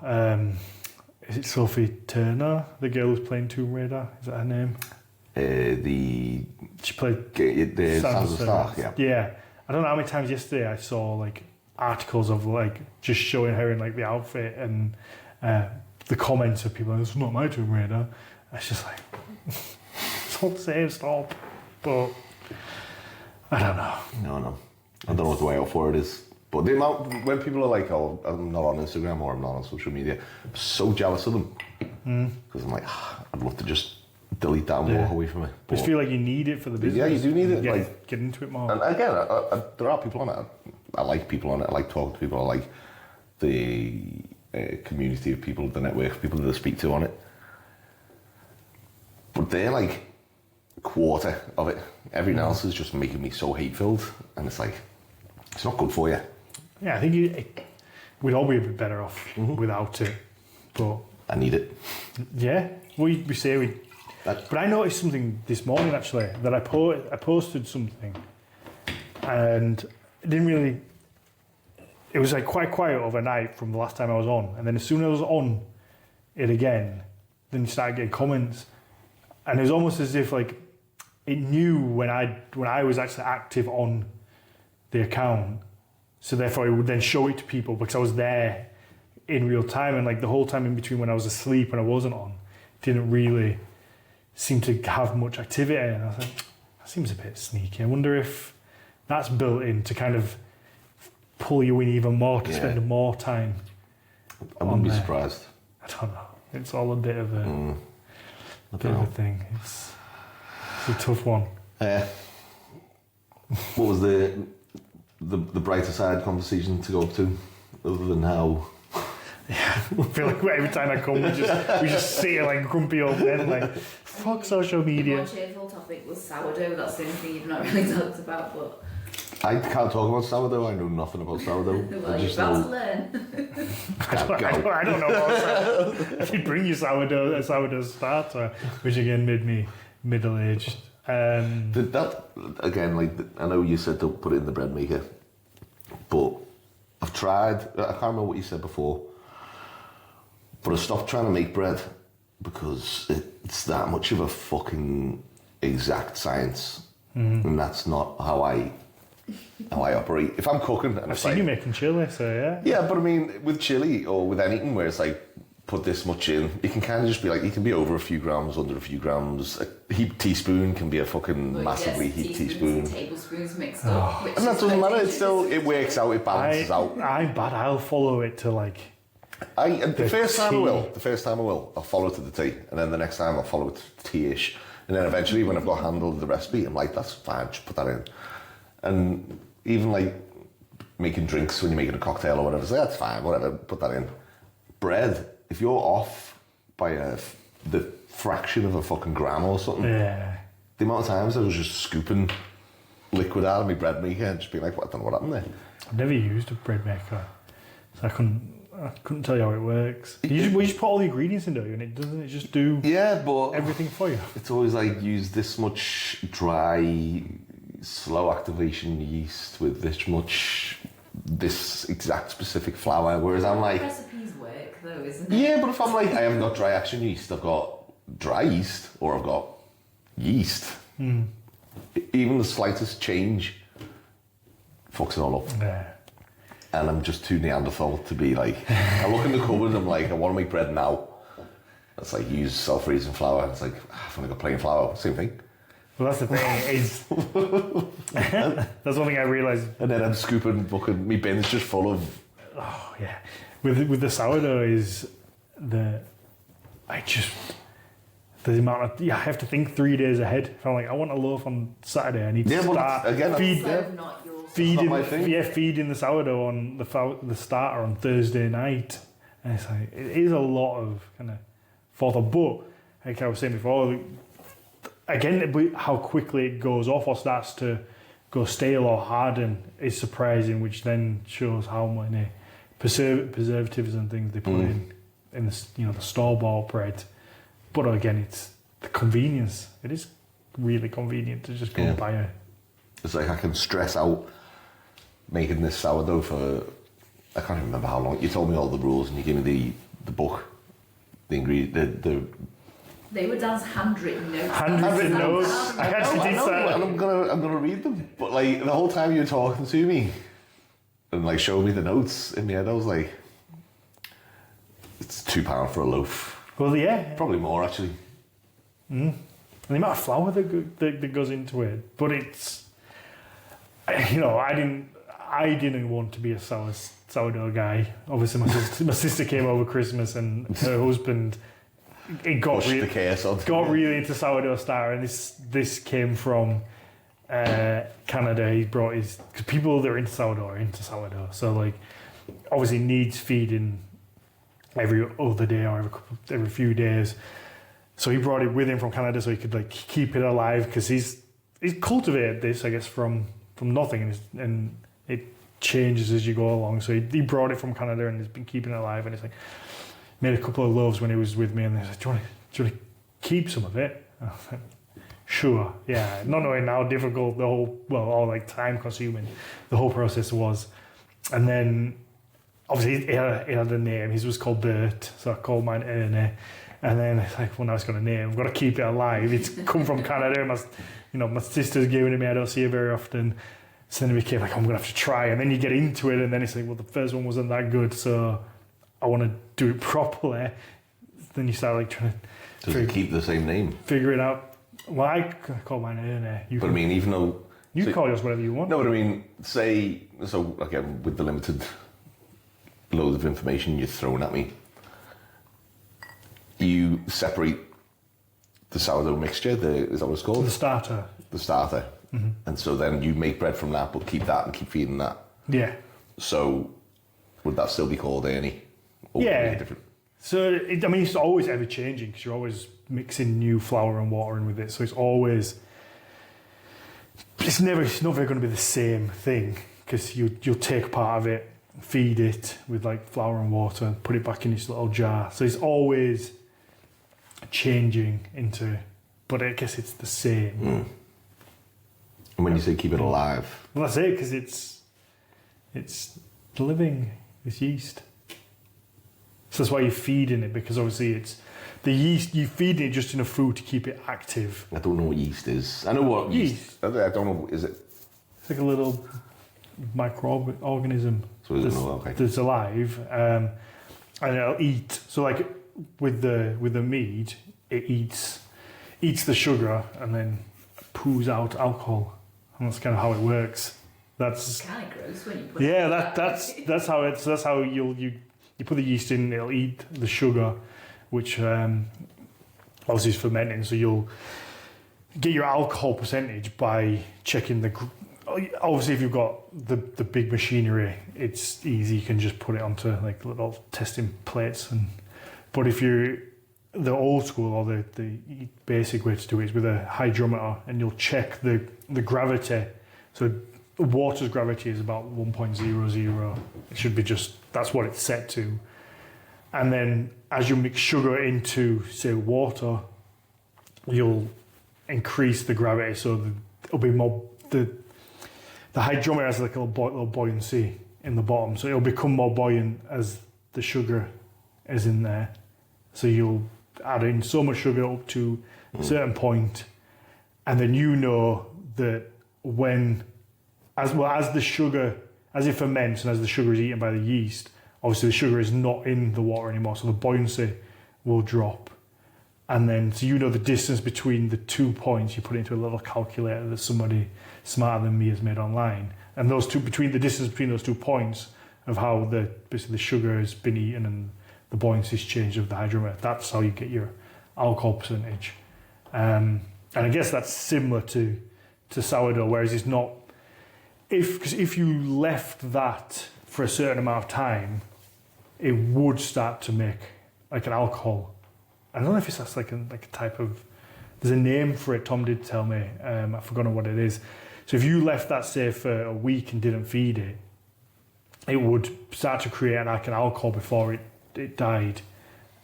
Is it Sophie Turner, the girl who's playing Tomb Raider? Is that her name? She played the Sansa Stark. Yeah. Yeah. I don't know how many times yesterday I saw like articles of like just showing her in like the outfit and the comments of people. It's not my Tomb Raider. It's just like, don't say stop. But I don't know. No. I don't know what the way out for it is. But the amount, when people are like, oh, I'm not on Instagram or I'm not on social media, I'm so jealous of them. Because I'm like, I'd love to just delete that and walk away from it. But I feel like you need it for the business. Yeah, you do need it. Get into it more. And again, there are people on it. I like people on it. I like talking to people. I like the community of people, the network of people that I speak to on it. But they're like a quarter of it. Everything else is just making me so hate-filled. And it's like, it's not good for you. Yeah, I think we'd all be a bit better off without it. But I need it. Yeah, we say we. But I noticed something this morning actually that I posted something, and it didn't really. It was like quite quiet overnight from the last time I was on, and then as soon as I was on it again, then you started getting comments, and it was almost as if like it knew when I was actually active on the account, so therefore it would then show it to people because I was there in real time, and like the whole time in between when I was asleep and I wasn't on, didn't really seem to have much activity, and I was like, that seems a bit sneaky. I wonder if that's built in to kind of pull you in even more to spend more time. I wouldn't be surprised. I don't know. It's all a bit of a thing. It's a tough one. What was the brighter side conversation to go up to, other than how? Yeah, I feel like every time I come, we just sit here like grumpy old men, like fuck social media. The more cheerful topic was sourdough. That's the only thing you've not really talked about, but I can't talk about sourdough. I know nothing about sourdough. well, you're about to learn. I don't know about sourdough. If you bring your a sourdough starter, which again made me middle-aged. That again, like I know you said don't put it in the bread maker, but I've tried. I can't remember what you said before, but I stopped trying to make bread because it's that much of a fucking exact science, and that's not how I operate. If I'm cooking, and I've seen you making chili, so yeah. Yeah, but I mean, with chili or with anything where it's like, put this much in, it can kind of just be like, you can be over a few grams, under a few grams. A heaped teaspoon can be a fucking massively heaped teaspoon. And tablespoons mixed up. And that doesn't matter, it works out, it balances out. I'm bad, I'll follow it to like... The first time I will, I'll follow it to the T, and then the next time I'll follow it to T-ish. And then eventually, when I've got handle of the recipe, I'm like, that's fine, just put that in. And even like making drinks when you're making a cocktail or whatever, it's like, that's fine, whatever, put that in. Bread, if you're off by the fraction of a fucking gram or something, the amount of times I was just scooping liquid out of my bread maker and just being like, I don't know what happened there. I've never used a bread maker, so I couldn't tell you how it works. You just put all the ingredients into it, and doesn't it just do but everything for you? It's always like, use this much dry, slow activation yeast with this exact specific flour, whereas I'm like... Recipes work though, isn't it? Yeah, but if I'm like, I haven't got dry action yeast, I've got dry yeast, or I've got yeast. Even the slightest change fucks it all up. Yeah. And I'm just too Neanderthal to be like, I look in the cupboard and I'm like, I want to make bread now. It's like, use self-raising flour. It's like, I've only got plain flour, same thing. Well, that's the thing, is... that's one thing I realised. And then I'm scooping fucking, my bin's just full of... Oh, yeah. With the sourdough is the amount of I have to think 3 days ahead. If I'm like, I want a loaf on Saturday, I need to start feeding the sourdough on the starter on Thursday night, and it's like it is a lot of kind of forethought. But like I was saying before, again, how quickly it goes off or starts to go stale or harden is surprising, which then shows how many preservatives and things they put in the the store-bought bread. But again, it's the convenience. It is really convenient to just go and buy it. It's like I can stress out making this sourdough for, I can't even remember how long. You told me all the rules and you gave me the book, the ingredient, They were Dan's handwritten notes. Handwritten notes. I actually did say. And I'm gonna read them. But like the whole time you were talking to me and like showing me the notes in my head, I was like, it's £2 for a loaf. Well, yeah. Probably more, actually. And the amount of flour that goes into it. But it's, I didn't want to be a sourdough guy. Obviously, my sister came over Christmas and her husband got really into sourdough starter. And this came from Canada. He brought his... Because people that are into sourdough are into sourdough. So, like, obviously needs feeding every other day or every few days. So he brought it with him from Canada so he could like keep it alive, because he's cultivated this, I guess, from nothing, and it changes as you go along. So he brought it from Canada and has been keeping it alive, and it's like made a couple of loaves when he was with me, and he's like, do you want to keep some of it? And I was like, sure, yeah. Not knowing how difficult or like time consuming the whole process was. And then obviously, it had a name. His was called Bert, so I called mine Ernie. And then it's like, well, now it's got a name. I've got to keep it alive. It's come from Canada. My sister's giving it me. I don't see it very often. So then it became like, I'm going to have to try. And then you get into it, and then it's like, well, the first one wasn't that good, so I want to do it properly. Then you start like trying to... Does it keep the same name? Figure it out. Well, I call mine Ernie. I mean, even though... You call yours whatever you want. No, but I mean, say... So, again, with the limited load of information you're throwing at me, you separate the sourdough mixture, is that what it's called? The starter. The starter. Mm-hmm. And so then you make bread from that, but keep that and keep feeding that. Yeah. So would that still be called Ernie? Or yeah. Different? So, it's always ever changing, because you're always mixing new flour and water in with it. So it's never going to be the same thing, because you'll take part of it, feed it with like flour and water, and put it back in this little jar. So it's always changing into, but I guess it's the same. And when you say keep it alive, well, that's it, because it's living, it's yeast. So that's why you're feeding it, because obviously it's the yeast. You feed it just enough food to keep it active. I don't know what yeast is. I know what yeast. I don't know. Is it? It's like a little microorganism that's alive, and it'll eat. So like with the mead, it eats the sugar and then poos out alcohol, and that's kind of how it works. That's kind of gross when you put that's how it's. That's how you put the yeast in. It'll eat the sugar, which obviously is fermenting. So you'll get your alcohol percentage by checking the. Obviously, if you've got the big machinery, it's easy. You can just put it onto like little testing plates. But if you're the old school or the basic way to do it is with a hydrometer, and you'll check the gravity. So water's gravity is about 1.00. It should be that's what it's set to. And then as you mix sugar into, say, water, you'll increase the gravity, so it'll be more the hydrometer has like a little buoyancy in the bottom, so it'll become more buoyant as the sugar is in there. So you'll add in so much sugar up to a certain point, and then you know that as the sugar, as it ferments and as the sugar is eaten by the yeast, obviously the sugar is not in the water anymore, so the buoyancy will drop. And then, so you know the distance between the 2 points, you put it into a little calculator that somebody smarter than me has made online. And the distance between those 2 points of how basically the sugar has been eaten and the buoyancy's changed of the hydrometer, that's how you get your alcohol percentage. And I guess that's similar to sourdough, whereas it's not. Because if you left that for a certain amount of time, it would start to make like an alcohol. I don't know if that's like a type of. There's a name for it. Tom did tell me. I've forgotten what it is. So if you left that, say, for a week and didn't feed it, it would start to create like an alcohol before it died.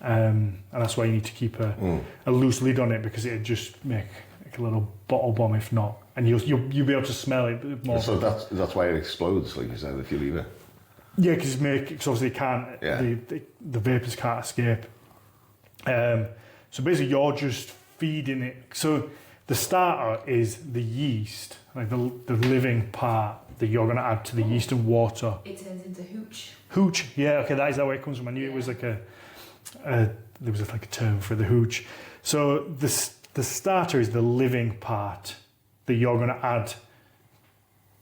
And that's why you need to keep a loose lid on it, because it'd just make like a little bottle bomb if not. And you'll be able to smell it more. So that's why it explodes, like you said, if you leave it. Yeah, because obviously it can't. Yeah. The vapors can't escape. So basically, you're just feeding it. So the starter is the yeast, like the living part that you're going to add to the yeast and water. It turns into hooch. Hooch, yeah, okay, that is where it comes from. I knew it was like there was like a term for the hooch. So the starter is the living part that you're going to add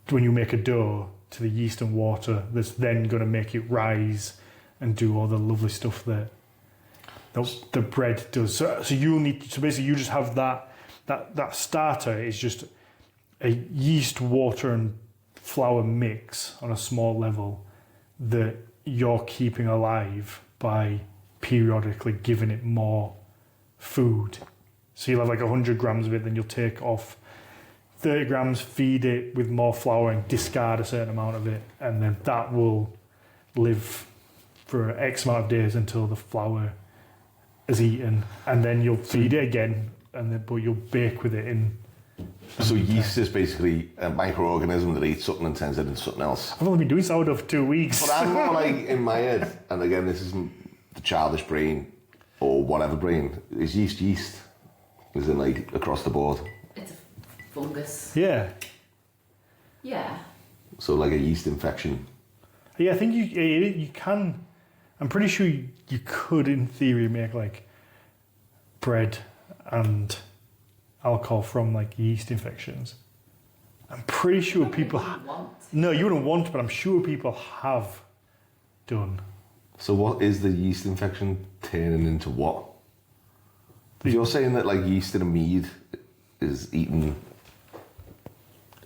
when you make a dough to the yeast and water. That's then going to make it rise and do all the lovely stuff that the bread does. So you'll need. So basically, you just have that starter is just a yeast, water, and flour mix on a small level that you're keeping alive by periodically giving it more food. So you'll have like 100 grams of it, then you'll take off 30 grams, feed it with more flour and discard a certain amount of it, and then that will live for X amount of days until the flour is eaten, and then you'll feed it again, but you'll bake with it in. So yeast is basically a microorganism that eats something and turns it into something else. I've only been doing sourdough for 2 weeks. But I'm more like, in my head, and again, this isn't the childish brain or whatever brain, is yeast. Is in like across the board. It's a fungus. Yeah. Yeah. So like a yeast infection. Yeah, I think you can. I'm pretty sure you could, in theory, make like bread and alcohol from like yeast infections. I'm pretty sure people. No, you wouldn't want, but I'm sure people have done. So what is the yeast infection turning into what? If you're saying that like yeast in a mead is eating.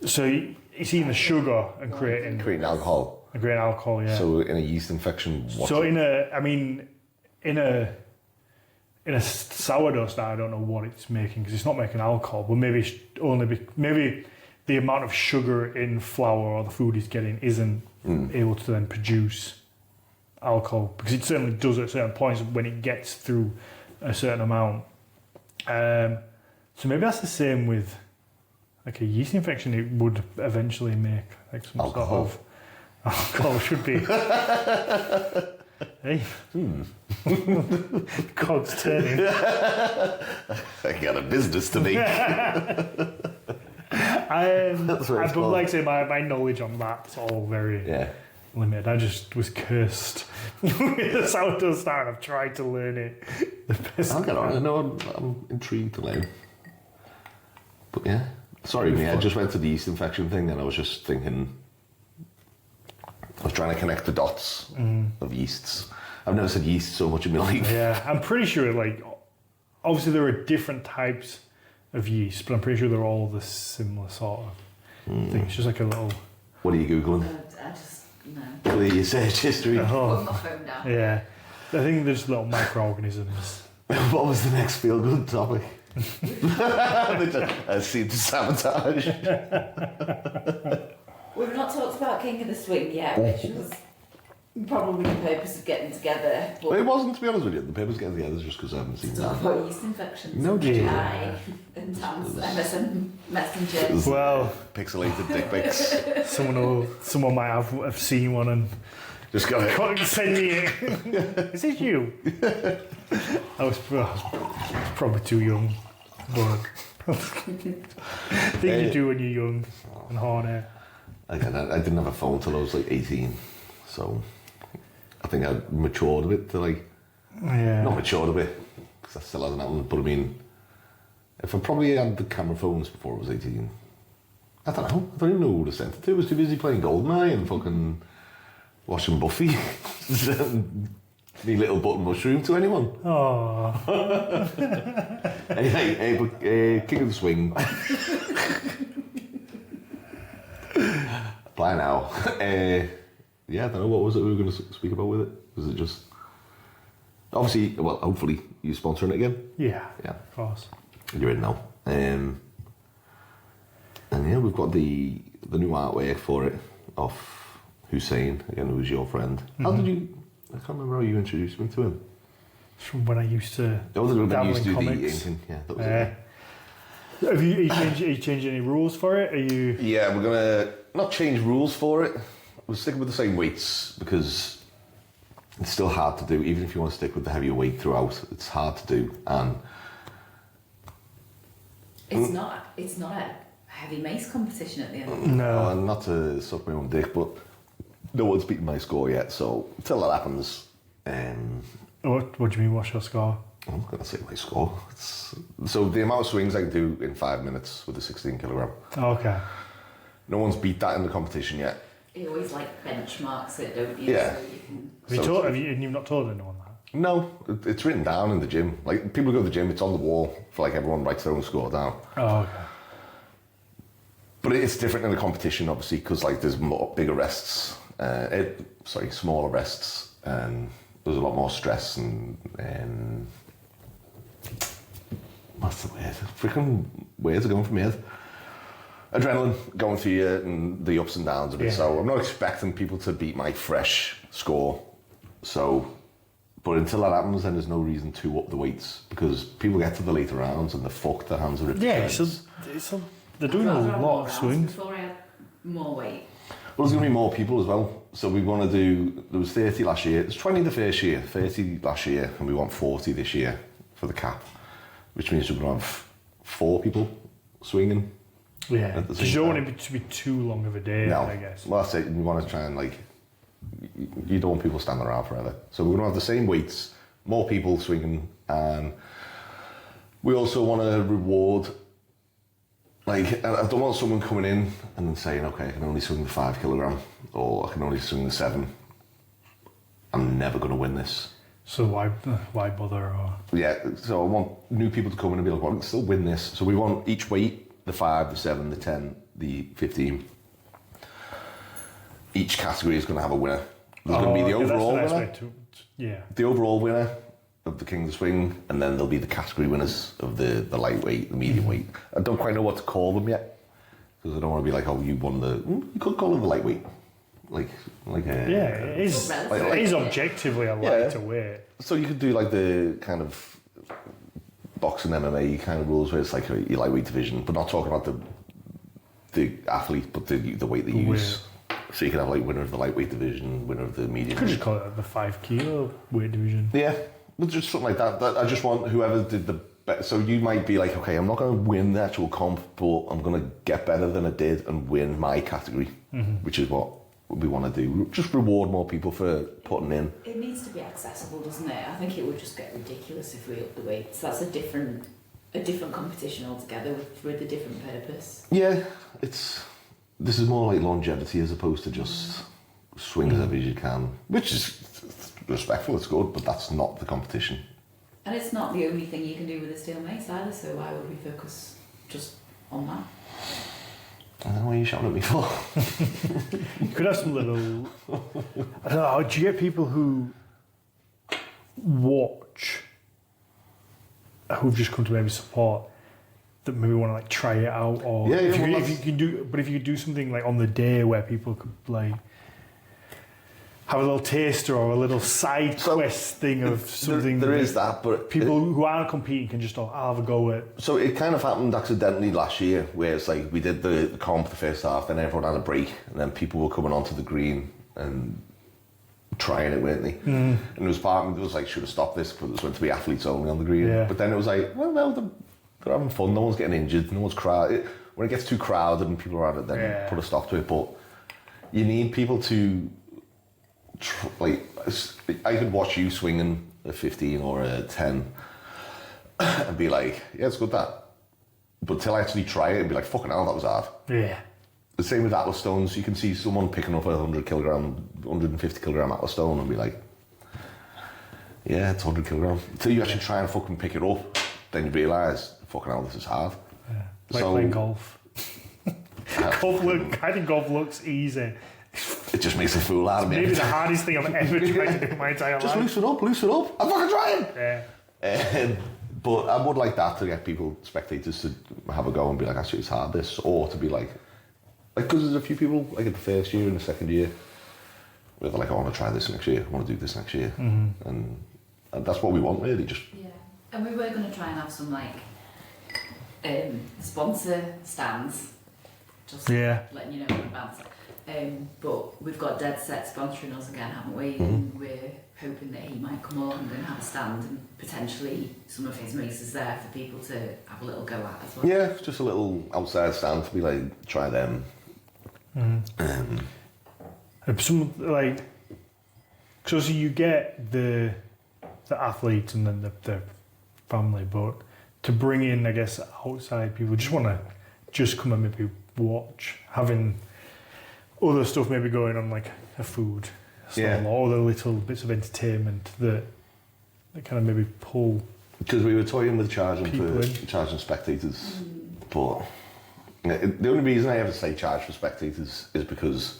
So it's eating the sugar and creating alcohol. And creating alcohol, yeah. So in a yeast infection, what? So in a sourdough starter, I don't know what it's making because it's not making alcohol, but maybe maybe the amount of sugar in flour or the food it's getting isn't able to then produce alcohol, because it certainly does at certain points when it gets through a certain amount. So maybe that's the same with like a yeast infection. It would eventually make like some alcohol. sort of alcohol should be. Hey, cogs turning. I got a business to make. But like I say, my knowledge on that's all very limited. I just was cursed with the sourdough starter. I've tried to learn it the best. I'll get on. I know I'm intrigued to learn. But yeah, sorry, me. I just went to the yeast infection thing, and I was just thinking. I was trying to connect the dots of yeasts. I've never said yeast so much in my life. Yeah, I'm pretty sure, like, obviously there are different types of yeast, but I'm pretty sure they're all the similar sort of thing. It's just like a little... What are you Googling? I just, no. Clear your search history. Put my phone down. Yeah. I think there's little microorganisms. What was the next feel-good topic? I seem to sabotage. We've not talked about King of the Swing yet, which was probably the purpose of getting together. But Well, it wasn't, to be honest with you. The purpose of getting together is just because I haven't seen talk that. about yeast infections. No, dear. And Tom's MSN Messenger. Well, Pixelated dick pics. someone might have seen one and Just got it. can't send me it. Is this you? I was probably too young, but things you do when you're young and horny. Again, I didn't have a phone till I was like 18, so I think I matured a bit to like, not matured a bit, because that still hasn't happened, but I mean, if I probably had the camera phones before I was 18, I don't know, I don't even know who to send it to. I was too busy playing GoldenEye and fucking watching Buffy. Me little button mushroom to anyone? Oh, Hey, King of the Swing. Bye now. Yeah, I don't know, what was it we were going to speak about with it? Was it just... Obviously, well, hopefully, you're sponsoring it again? yeah, Yeah. of course. You're in now. And yeah, we've got the new artwork for it off Hussein, again, who was your friend. How did you... I can't remember how you introduced me to him. From when I used to Oh, when you used to do the comics. inking. Yeah, that was it. Are you changing any rules for it? Are you... Yeah, we're going to not change rules for it. We're sticking with the same weights because it's still hard to do. Even if you want to stick with the heavier weight throughout, it's hard to do. And It's not a heavy mace competition at the end of it. No. and not to suck my own dick, but no one's beaten my score yet. So until that happens, What do you mean, what's your score? I'm not going to say my score. So the amount of swings I can do in 5 minutes with a 16 kilogram. Oh, okay. No one's beat that in the competition yet. You always benchmarks it, don't you? Yeah. So you can... You've not told anyone that? No, it's written down in the gym. Like, people go to the gym, it's on the wall for everyone writes their own score down. Oh, okay. But it's different in the competition, obviously, because there's bigger rests, smaller rests, and there's a lot more stress and what's the word? Freaking words are going from my head. Adrenaline going through you and the ups and downs of it. Yeah. So I'm not expecting people to beat my fresh score. But until that happens, then there's no reason to up the weights because people get to the later rounds and they're fucked, their hands are ripped. Yeah, to they're doing I'd rather a have lot more of rounds swings. Before I had more weight. Well, there's going to be more people as well. So we want to do, there was 30 last year, it was 20 the first year, 30 last year, and we want 40 this year for the cap, which means we're going to have 4 people swinging. Yeah, At the because same you don't time. want it to be too long of a day, No, I guess. well, that's it. We want to try and you don't want people standing around forever. So we're going to have the same weights, more people swinging, and we also want to reward. I don't want someone coming in and then saying, okay, I can only swing the 5 kilogram, or I can only swing the 7. I'm never going to win this. So why bother? Or... Yeah, so I want new people to come in and be like, well, I can still win this. So we want each weight, the 5, the 7, the 10, the 15. Each category is going to have a winner. There's going to be the overall that's winner. nice way to, The overall winner of the King of the Swing, and then there'll be the category winners of the lightweight, the medium weight. I don't quite know what to call them yet, because I don't want to be like, oh, you won the... You could call them the lightweight. It is objectively a lighter weight. So you could do the kind of boxing MMA kind of rules where it's your lightweight division, but not talking about the athlete, but the weight they use. So you can have winner of the lightweight division, winner of the medium. You could just call it the 5 kilo weight division. Yeah, but just something like that. I just want whoever did the best. So you might be like, okay, I'm not going to win the actual comp, but I'm going to get better than I did and win my category, which is what we want to do. Just reward more people for putting in. It needs to be accessible, doesn't it? I think it would just get ridiculous if we up the weights. That's a different competition altogether with a different purpose. Yeah, this is more like longevity as opposed to just swing as heavy as you can, which is respectful, it's good, but that's not the competition. And it's not the only thing you can do with a steel mace either, so why would we focus just on that? I don't know what you're shouting at me for. You could have some little... I don't know, do you get people who watch, who've just come to maybe support, that maybe want to try it out, or if you could do something on the day where people could have a little taster or a little side quest thing of something. There is that, but people who aren't competing can just I'll have a go at. So it kind of happened accidentally last year, where it's we did the comp the first half, then everyone had a break, and then people were coming onto the green and trying it, weren't they? And there was part of me that was should have stopped this, but it was meant to be athletes only on the green. Yeah. But then it was well, no, they're having fun. No one's getting injured. No one's crowded. When it gets too crowded and people are at it, then put a stop to it. But you need people to I could watch you swinging a 15 or a 10 and be like, yeah, it's good that. But till I actually try it and be like, fucking hell, that was hard. Yeah. The same with Atlas stones. You can see someone picking up a 100 kilogram, 150 kilogram Atlas stone and be like, Yeah, it's 100 kilograms. Until you actually try and fucking pick it up, then you realise, fucking hell, this is hard. Yeah. Like playing golf. I think golf looks easy. It just makes a fool out of me. Maybe the hardest thing I've ever tried to do in my entire life. Just loosen up. I'm fucking trying. Yeah. But I would like that to get people, spectators, to have a go and be like, actually, it's hard this, or to be like, because there's a few people like in the first year and the second year, where they're like, I want to try this next year, I want to do this next year, and that's what we want really. Just and we were going to try and have some like sponsor stands, just letting you know in advance. But we've got Dead Set sponsoring us again, haven't we? And we're hoping that he might come along and have a stand, and potentially some of his mates is there for people to have a little go at as well. Yeah, just a little outside stand to be like, try them. Some like, so you get the athletes and then the family, but to bring in, I guess, outside people, just want to just come and maybe watch, having other stuff maybe going on, like a food stall or other little bits of entertainment that kind of maybe pull. Because we were toying with charging spectators, but the only reason I ever say charge for spectators is because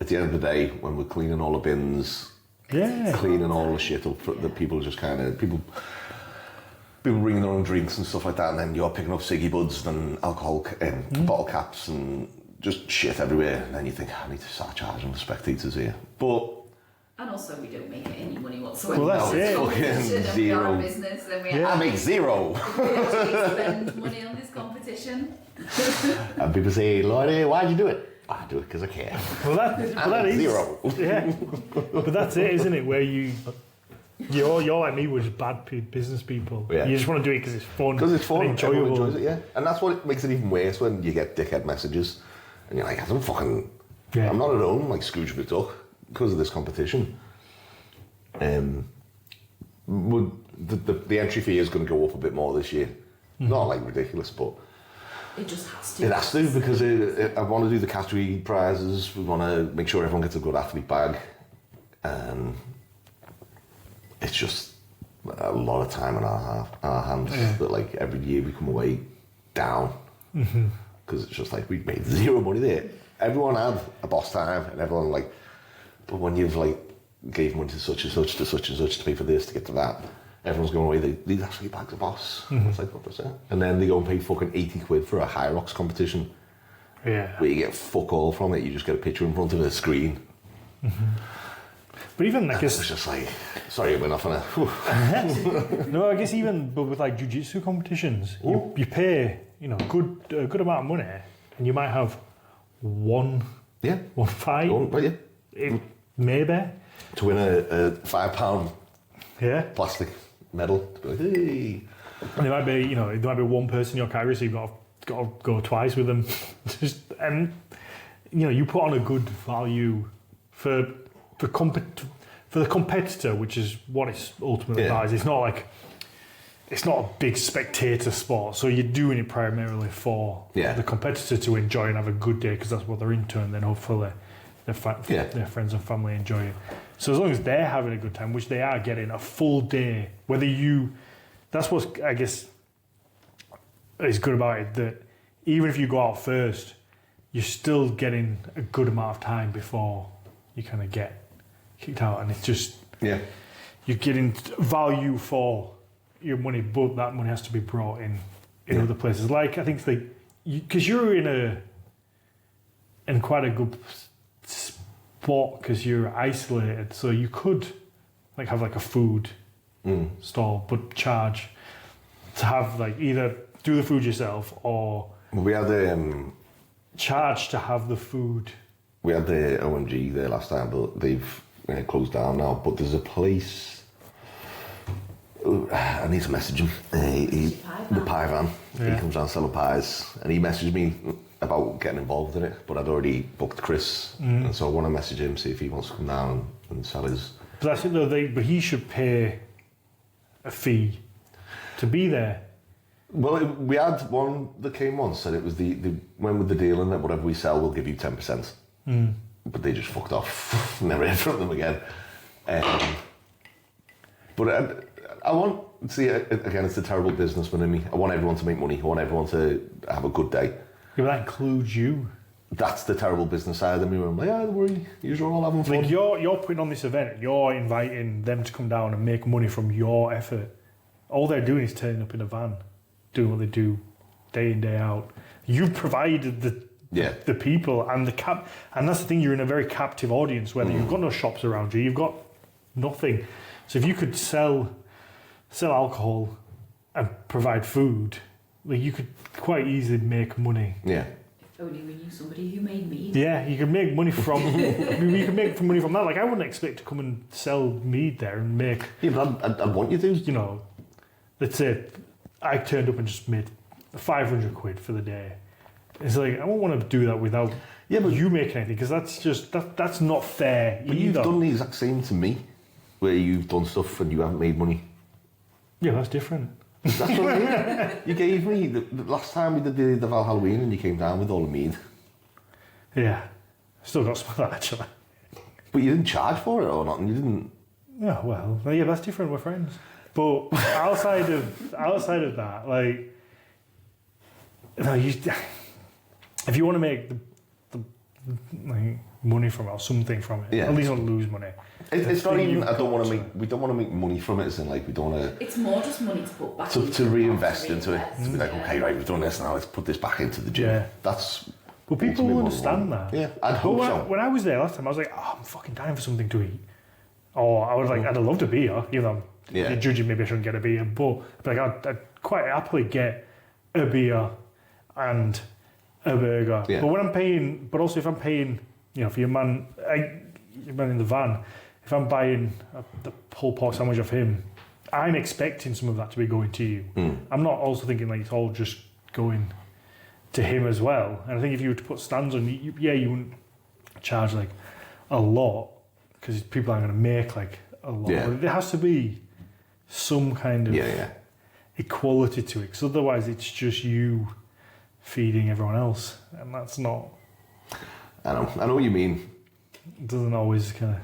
at the end of the day, when we're cleaning all the bins, cleaning all the shit up, that people just kind of people bringing their own drinks and stuff like that, and then you're picking up ciggy buds and alcohol and bottle caps and just shit everywhere, and then you think, I need to start charging for spectators here. And also, we don't make any money whatsoever. Well, that's it. Zero. We are a business, and I make zero. We actually spend money on this competition. And people say, Lloyd, why'd you do it? I do it because I care. Well, that is zero. Yeah, but that's it, isn't it? Where you're like me, with bad business people. Yeah. You just want to do it because it's fun. Because it's fun. And enjoyable. Everyone enjoys it, yeah. And that's what makes it even worse when you get dickhead messages, and you're like, I'm not at home like Scrooge McDuck because of this competition. The entry fee is going to go up a bit more this year. Not like ridiculous, but it just has to. It has to, because I want to do the category prizes. We want to make sure everyone gets a good athlete bag. It's just a lot of time in our hands that like every year we come away down. Because it's just like, we made zero money there. Everyone had a boss time, and everyone like, but when you've like gave money to such and such to such and such to pay for this to get to that, everyone's going away, these athlete bags are boss. It's like, what was that? And then they go and pay fucking 80 quid for a high rocks competition. Yeah. Where you get fuck all from it, you just get a picture in front of a screen. But even, I guess... It was just like, sorry, I went off on a... No, I guess even but with like jiu-jitsu competitions, you pay, a good amount of money, and you might have one fight. Maybe. To win a £5 plastic medal. To be like, hey. And there might be one person in your category, so you've got to go twice with them. You put on a good value for the competitor, which is what it's ultimately about. It's not a big spectator sport, so you're doing it primarily for the competitor to enjoy and have a good day, because that's what they're into, and then hopefully their friends and family enjoy it. So as long as they're having a good time, which they are getting a full day, that's what I guess is good about it, that even if you go out first, you're still getting a good amount of time before you kind of get kicked out, and it's just you're getting value for your money, but that money has to be brought in other places. Like, I think because you're in quite a good spot because you're isolated, so you could like have like a food stall, but charge to have like either do the food yourself or we had charge to have the food. We had the OMG there last time, but they've closed down now. But there's a place. I need to message him. The pie van. He comes down selling pies, and he messaged me about getting involved in it. But I'd already booked Chris, and so I want to message him, see if he wants to come down and sell his. But that's it though. But he should pay a fee to be there. Well, we had one that came once, and it was the went with the deal, and that whatever we sell, we'll give you 10%. But they just fucked off. Never heard from them again. But I want, see, again, it's the terrible businessman in me. I want everyone to make money. I want everyone to have a good day. Yeah, but that includes you. That's the terrible business side of me where I'm like, don't worry, you're all having fun. Like you're putting on this event, you're inviting them to come down and make money from your effort. All they're doing is turning up in a van, doing what they do day in, day out. You've provided the people and and that's the thing, you're in a very captive audience where you've got no shops around you, you've got nothing. So if you could sell alcohol and provide food, like you could quite easily make money. Yeah. If only we knew somebody who made mead. Yeah, you could make money from you could make money from that. Like I wouldn't expect to come and sell mead there and make. Yeah, but I want you to. You know, let's say I turned up and just made 500 quid for the day. It's like I don't want to do that without you making anything, because that's just that's not fair. But you've done the exact same to me, where you've done stuff and you haven't made money. Yeah, that's different. That's what I mean. You gave me the last time we did the Val Halloween and you came down with all the mead. Yeah, still got some of that actually. But you didn't charge for it or nothing. You didn't. Yeah, well, yeah, that's different. We're friends. But outside of that, like, no, if you want to make the like, money from it or something from it, at least not lose money. It's not even. We don't want to make money from it. As in, like, we don't want to. It's more just money to put back. To reinvest into it. To be like, okay, right, we've done this now. Let's put this back into the gym. Yeah. That's. But people will understand that. Yeah, I'd hope so. When I was there last time, I was like, oh, I'm fucking dying for something to eat. Or I was like, I'd have loved a beer, even though you're judging maybe I shouldn't get a beer, but like I'd quite happily get a beer and a burger. Yeah. But when I'm paying, but also if I'm paying, for your man in the van, if I'm buying the pulled pork sandwich off him, I'm expecting some of that to be going to you. I'm not also thinking like it's all just going to him as well. And I think if you were to put stands on, you wouldn't charge like a lot because people aren't going to make like a lot. Yeah. But there has to be some kind of equality to it, because otherwise it's just you feeding everyone else, and that's not. I know what you mean. It doesn't always kind of.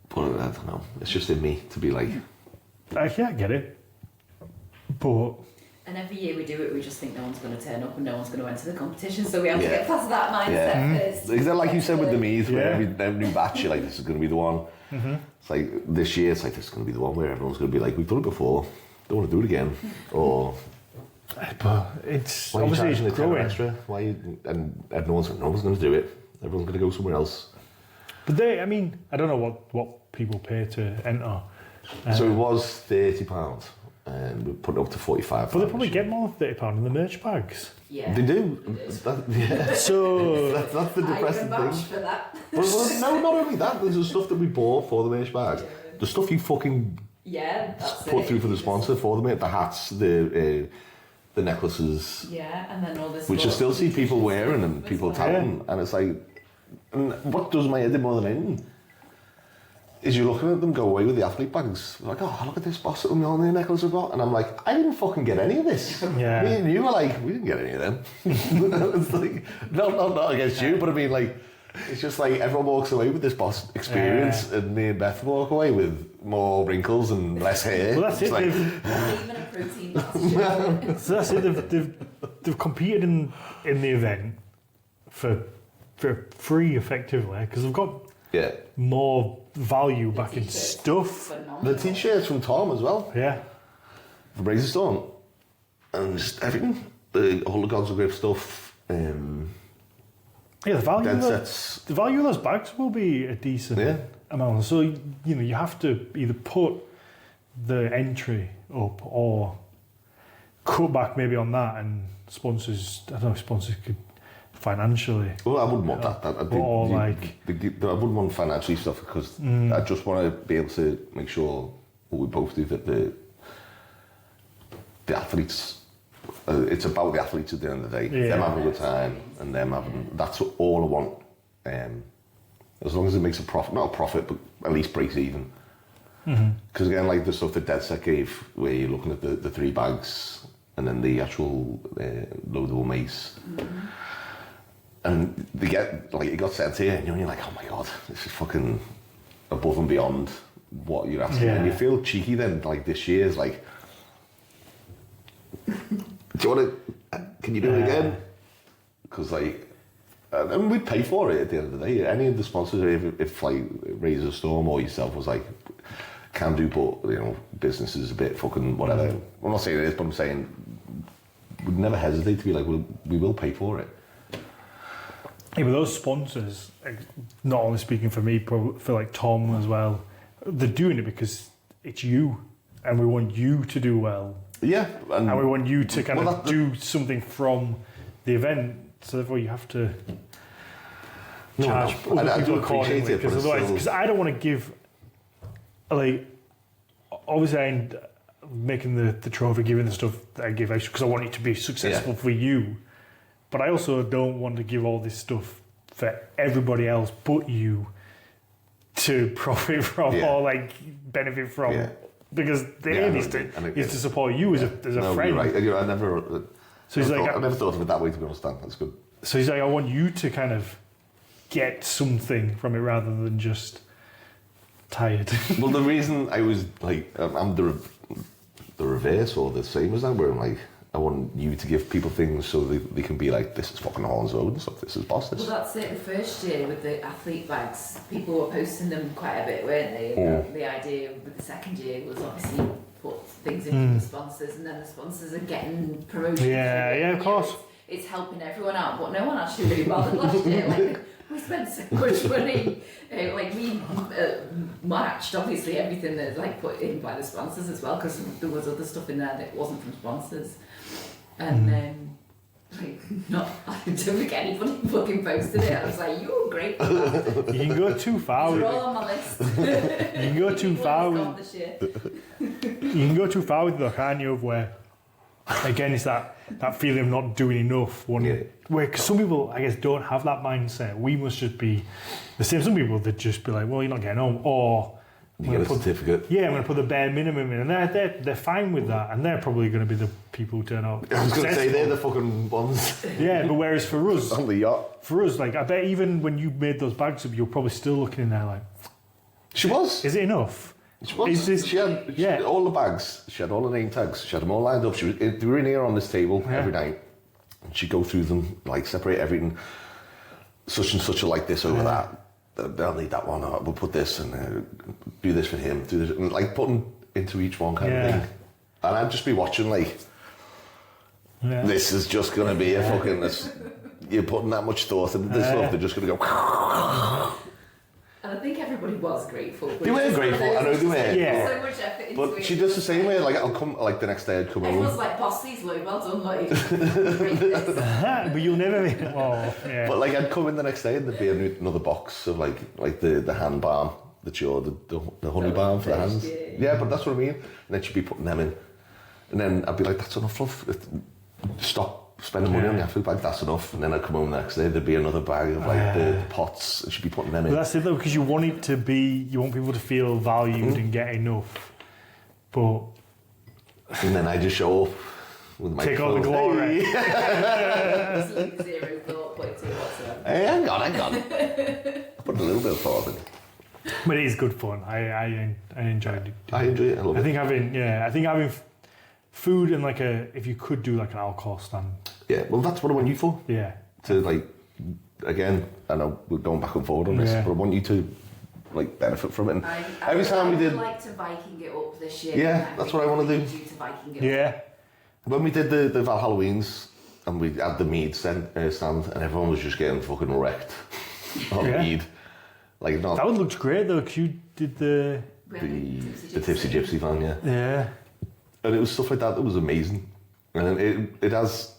But I don't know. It's just in me to be like. I get it, but. And every year we do it, we just think no one's going to turn up and no one's going to enter the competition, so we have to get past that mindset first. Is that like you said with the mead, where every new batch you're like, this is going to be the one. It's like this year, it's like this is going to be the one where everyone's going to be like, we've done it before, don't want to do it again, or. But it's why obviously are you it's growing. Extra? Why? And no one's going to do it. Everyone's going to go somewhere else. But I don't know what people pay to enter. So it was £30. And we put it up to £45. But they probably get more than £30 in the merch bags. Yeah. They do. So that's the depressing I can vouch thing. for that. Well, no, not only that. There's the stuff that we bought for the merch bag. The stuff you fucking put through for the sponsor for them. The hats, the necklaces. Yeah, and then all this. Which I still see people wearing and people touting, and it's like, and what does my head in more than anything? Is you're looking at them go away with the athlete bags. Like, oh, look at this boss little millionaire necklace I've got. And I'm like, I didn't fucking get any of this. Yeah. Me and you were like, we didn't get any of them. It's like, not against you, but I mean, like, it's just like everyone walks away with this boss experience and me and Beth walk away with more wrinkles and less hair. Well, that's it. Like, Even a protein bar. So that's it. They've competed in the event for free, effectively, because they've got more value back in stuff. Phenomenal. the t-shirts from Tom as well. Yeah. For Razor Stone. And just everything. All the Gods of Grip stuff. Yeah, Sets. the value of those bags will be a decent amount. So, you have to either put the entry up or cut back maybe on that, and sponsors could financially. Well, I wouldn't want that. I wouldn't want financially stuff, because I just want to be able to make sure what we both do, that the athletes. It's about the athletes at the end of the day. Them having a good time and them having. That's all I want. As long as it makes a profit, not a profit, but at least breaks even. Because again, like the stuff that Dead Set gave, where you're looking at the 3 bags and then the actual loadable mace. And they get, like, it got sent here, and you're like, oh my god, this is fucking above and beyond what you're asking, and you feel cheeky then. Like this year's like, do you want to? Can you do it again? Because like, and we'd pay for it at the end of the day. Any of the sponsors, if like Razor Storm or yourself was like, can do, but you know, business is a bit fucking whatever. I'm not saying it is, but I'm saying we'd never hesitate to be like, we will pay for it. Yeah, but those sponsors, not only speaking for me, but for like Tom as well, they're doing it because it's you, and we want you to do well. Yeah, and we want you to kind of do something from the event. So therefore, you have to charge other people accordingly. Because otherwise, because I don't want to give, like, obviously I'm making the trophy, giving the stuff that I give extra because I want it to be successful for you. But I also don't want to give all this stuff for everybody else but you to profit from or like benefit from. Yeah. Because the aim is to support you as a friend. You're right. I never. So he's like, I never thought of it that way, to be honest. That's good. So he's like, I want you to kind of get something from it rather than just tired. Well, the reason I was like, I'm the reverse or the same as that, where I'm like, I want you to give people things so they can be like, this is fucking Horns Road and stuff, this is boss. Well, that's it. The first year with the athlete bags, people were posting them quite a bit, weren't they? And the idea with the second year was obviously put things into the sponsors, and then the sponsors are getting promotion. Yeah, of course. It's helping everyone out, but no one actually really bothered last year. Like, we spent so much money. Like, we matched, obviously, everything that's like put in by the sponsors as well, because there was other stuff in there that wasn't from sponsors. And like, I don't think anybody fucking posted it. I was like, you're great. You can go too far. You're all on my list. You can go too far. You can go too far with it, though, can't you? Of where, again, it's that feeling of not doing enough. Where cause some people, I guess, don't have that mindset. We must just be the same. Some people that just be like, well, you're not getting home, or you get a certificate. Yeah, I'm going to put the bare minimum in, and they're fine with that, and they're probably going to be the people who turn up. I was going to say they're the fucking ones. Yeah, but whereas for us, on the yacht, like I bet even when you made those bags up, you're probably still looking in there like, she was. Is it enough? She was. She had all the bags. She had all the name tags. She had them all lined up. They were in here on this table every night. And she'd go through them, like separate everything. Such and such are like this over that. They'll need that one. We'll put this and do this for him. Do this, and like putting into each one kind of thing. And I'd just be watching like, this is just going to be a fucking. You're putting that much thought into this stuff. They're just going to go. And I think everybody was grateful. They were grateful. I know they were. Yeah. So much effort into it. But she does the same way. Like I'll come. Like the next day, I'd come home. Everyone's like, boss, these Lloyd, well done, Lloyd. Great this. But you'll never be. But like I'd come in the next day and there'd be another box of like the hand balm, the honey balm for the hands. Yeah, but that's what I mean. And then she'd be putting them in, and then I'd be like, that's enough, love. Stop spending money on the food bag. That's enough. And then I'd come home the next day. There'd be another bag of like the pots, and she'd be putting them in. But that's it though, because you want it to be. You want people to feel valued and get enough. But and then I just show up with my take all the glory. Absolutely zero thought put into it whatsoever. Hey, hang on. Put a little bit of thought in. But it is good fun. I enjoyed it. I enjoy it. I love it. I think having food and like if you could do like an alcohol stand. Yeah, well that's what I want you for. Yeah. To like, again, I know we're going back and forward on this, but I want you to like benefit from it. And every time we did, I'd like to Viking it up this year. Yeah, that's what I want to do. Viking it yeah. When we did the Val Halloweens and we had the mead stand and everyone was just getting fucking wrecked on mead. Like not. That one looked great though, because you did the Tipsy Gypsy van, yeah. And it was stuff like that was amazing. And it has.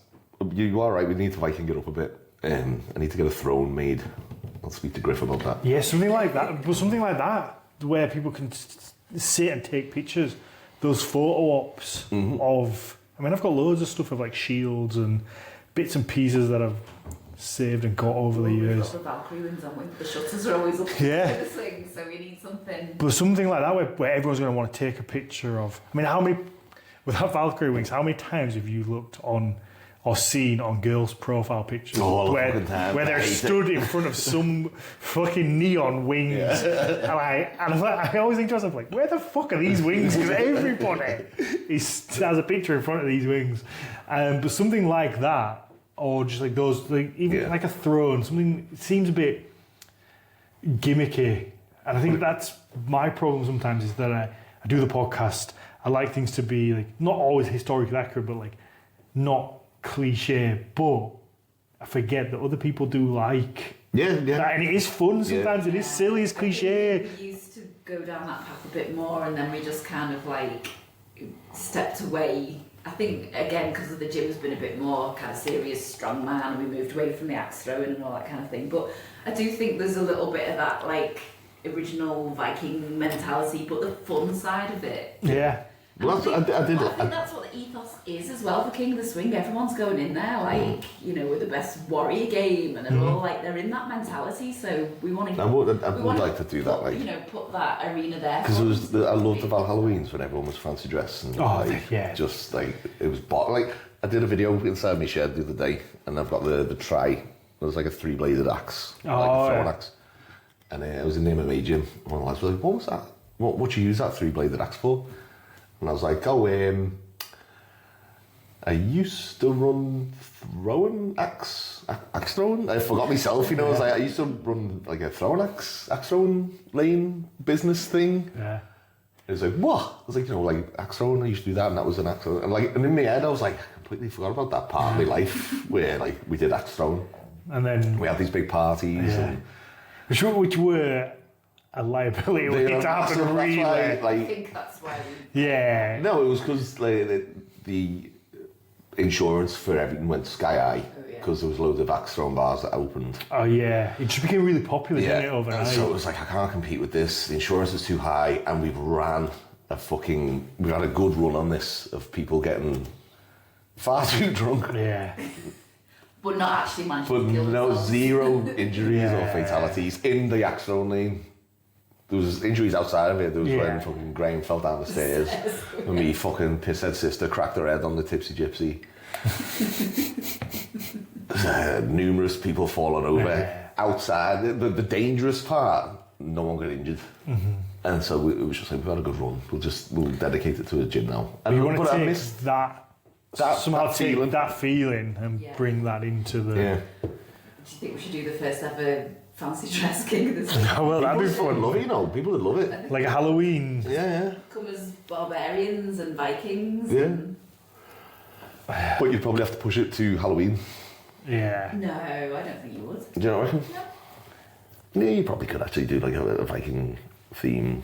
You are right. We need to Viking it up a bit. I need to get a throne made. I'll speak to Griff about that. Yeah, something like that. But something like that where people can sit and take pictures. Those photo ops of. I mean, I've got loads of stuff of like shields and bits and pieces that I've saved and got over the years. We've got the Valkyrie wings on with the shutters are always up yeah. the swing, so we need something. But something like that where everyone's going to want to take a picture of. I mean, without Valkyrie wings, how many times have you looked on or seen on girls' profile pictures All the where fucking time. they're I hate stood in front of some fucking neon wings, and I always think to myself like, where the fuck are these wings? Because everybody has a picture in front of these wings, but something like that, or just like those, like even like a throne, something seems a bit gimmicky, and I think that's my problem sometimes is that I do the podcast. I like things to be like not always historically accurate, but like not cliche, but I forget that other people do like that, and it is fun sometimes. It is silly, it's cliche. We used to go down that path a bit more, and then we just kind of like stepped away. I think again because of the gym's been a bit more kind of serious strongman, and we moved away from the axe throwing and all that kind of thing. But I do think there's a little bit of that like original Viking mentality, but the fun side of it. Yeah. Well, I think that's what the ethos is as well for King of the Swing. Everyone's going in there like, you know, with the best warrior game, and they're all like, they're in that mentality. So we want to. I would like to do that, like, you know, put that arena there. Because I loved the Halloweens when everyone was fancy dressed and just like it was like I did a video inside my shed the other day, and I've got the try. It was like a 3-bladed axe, like a throwing axe, and it was in the MMA gym. One of the lads was like, "What was that? What you use that 3-bladed axe for?" And I was like, I used to run axe throwing. I forgot myself, you know. I was like, I used to run like a axe throwing lane business thing. Yeah. It was like, what? I was like, you know, like axe throwing. I used to do that, and that was an axe throwing. And in my head, I was like, I completely forgot about that part of my life where like we did axe throwing, and then we had these big parties, which were a liability waiting to happen. Really, I think that's why. No, it was because like, the insurance for everything went sky high because there was loads of axe throwing bars that opened. Oh yeah, it just became really popular, didn't it, overnight? And so it was like, I can't compete with this. The insurance is too high, and we've had a good run on this of people getting far too drunk. Yeah. But not actually managing to kill themselves. Zero injuries or fatalities in the axe throwing lane. There was injuries outside of it. There was when fucking Graham fell down the stairs and me fucking pisshead sister cracked her head on the tipsy gypsy. Numerous people falling over outside. The dangerous part, no one got injured. And so it was just like, we've had a good run. We'll dedicate it to a gym now. And you want to take somehow take that feeling and bring that into the... Yeah. Do you think we should do the first ever fancy dress King of the Swing? Well, that'd be fun. Love it, you know. People would love it. Like a Halloween. Yeah. Come as barbarians and Vikings. But you'd probably have to push it to Halloween. Yeah. No, I don't think you would. Do you know what I reckon? No. Yeah, you probably could actually do like a Viking theme.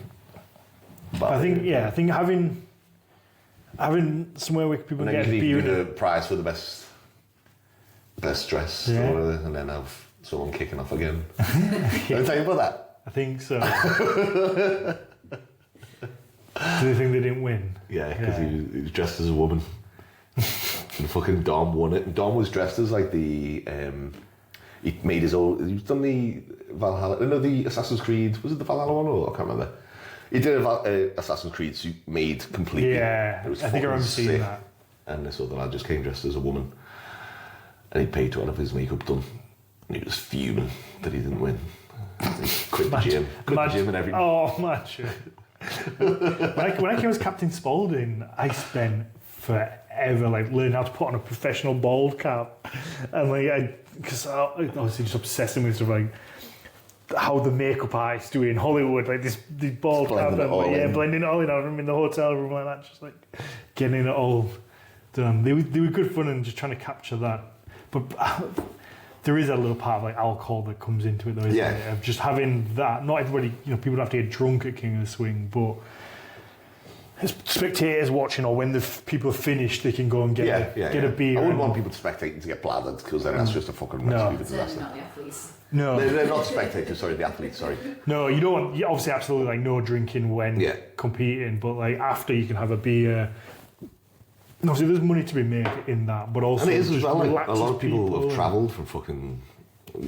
I think having somewhere where people get beer, the prize for the best dress, or whatever, and then have someone kicking off again. Did I tell you about that? I think so. Do they think they didn't win? Yeah, because he was dressed as a woman. And fucking Dom won it. Dom was dressed as like the he made his own. He's done the Valhalla. No, the Assassin's Creed. Was it the Valhalla one? Or I can't remember. He did a Assassin's Creed suit made completely. Yeah, it was I think I remember seeing that. And this other lad just came dressed as a woman, and he paid to have his makeup done, and he was fuming that he didn't win. He quit the gym and everything. Oh, imagine. When I came as Captain Spaulding, I spent forever like learning how to put on a professional bald cap, and because I was just obsessing with stuff like how the makeup artists do it in Hollywood, like this bald cap, blending it all in. I remember in the hotel room like that, just like getting it all done. They were good fun and just trying to capture that, but there is a little part of like alcohol that comes into it, though, isn't it? Of just having that. Not everybody, people don't have to get drunk at King of the Swing, but spectators watching, or when the people are finished, they can go and get a beer. I wouldn't want people to spectate and to get bladdered, because then that's just a fucking recipe for disaster. Not the athletes. No, they're not spectators. Sorry, the athletes. Sorry. No, you don't want. Obviously, absolutely, like no drinking when competing, but like after, you can have a beer. Obviously, there's money to be made in that, but also and it is as well. Like, a lot of people have travelled from fucking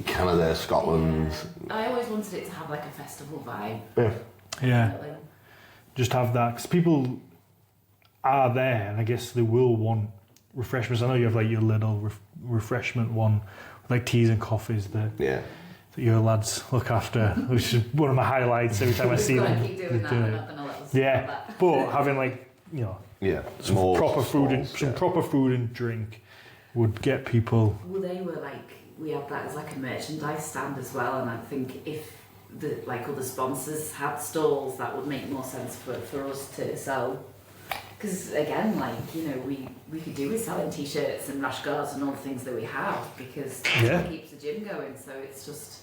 Canada, Scotland. Yeah. I always wanted it to have like a festival vibe. Yeah. Just have that, because people are there, and I guess they will want refreshments. I know you have like your little refreshment one with like teas and coffees that your lads look after, which is one of my highlights every time I see them. Keep doing that. We're not gonna let us do Yeah, that. but having like some proper food and proper food and drink would get people. Well, they were like, we had that as like a merchandise stand as well, and I think if the like other sponsors had stalls, that would make more sense for us to sell. Because again, like, you know, we could do with selling t-shirts and rash guards and all the things that we have, because that's what keeps the gym going. So it's just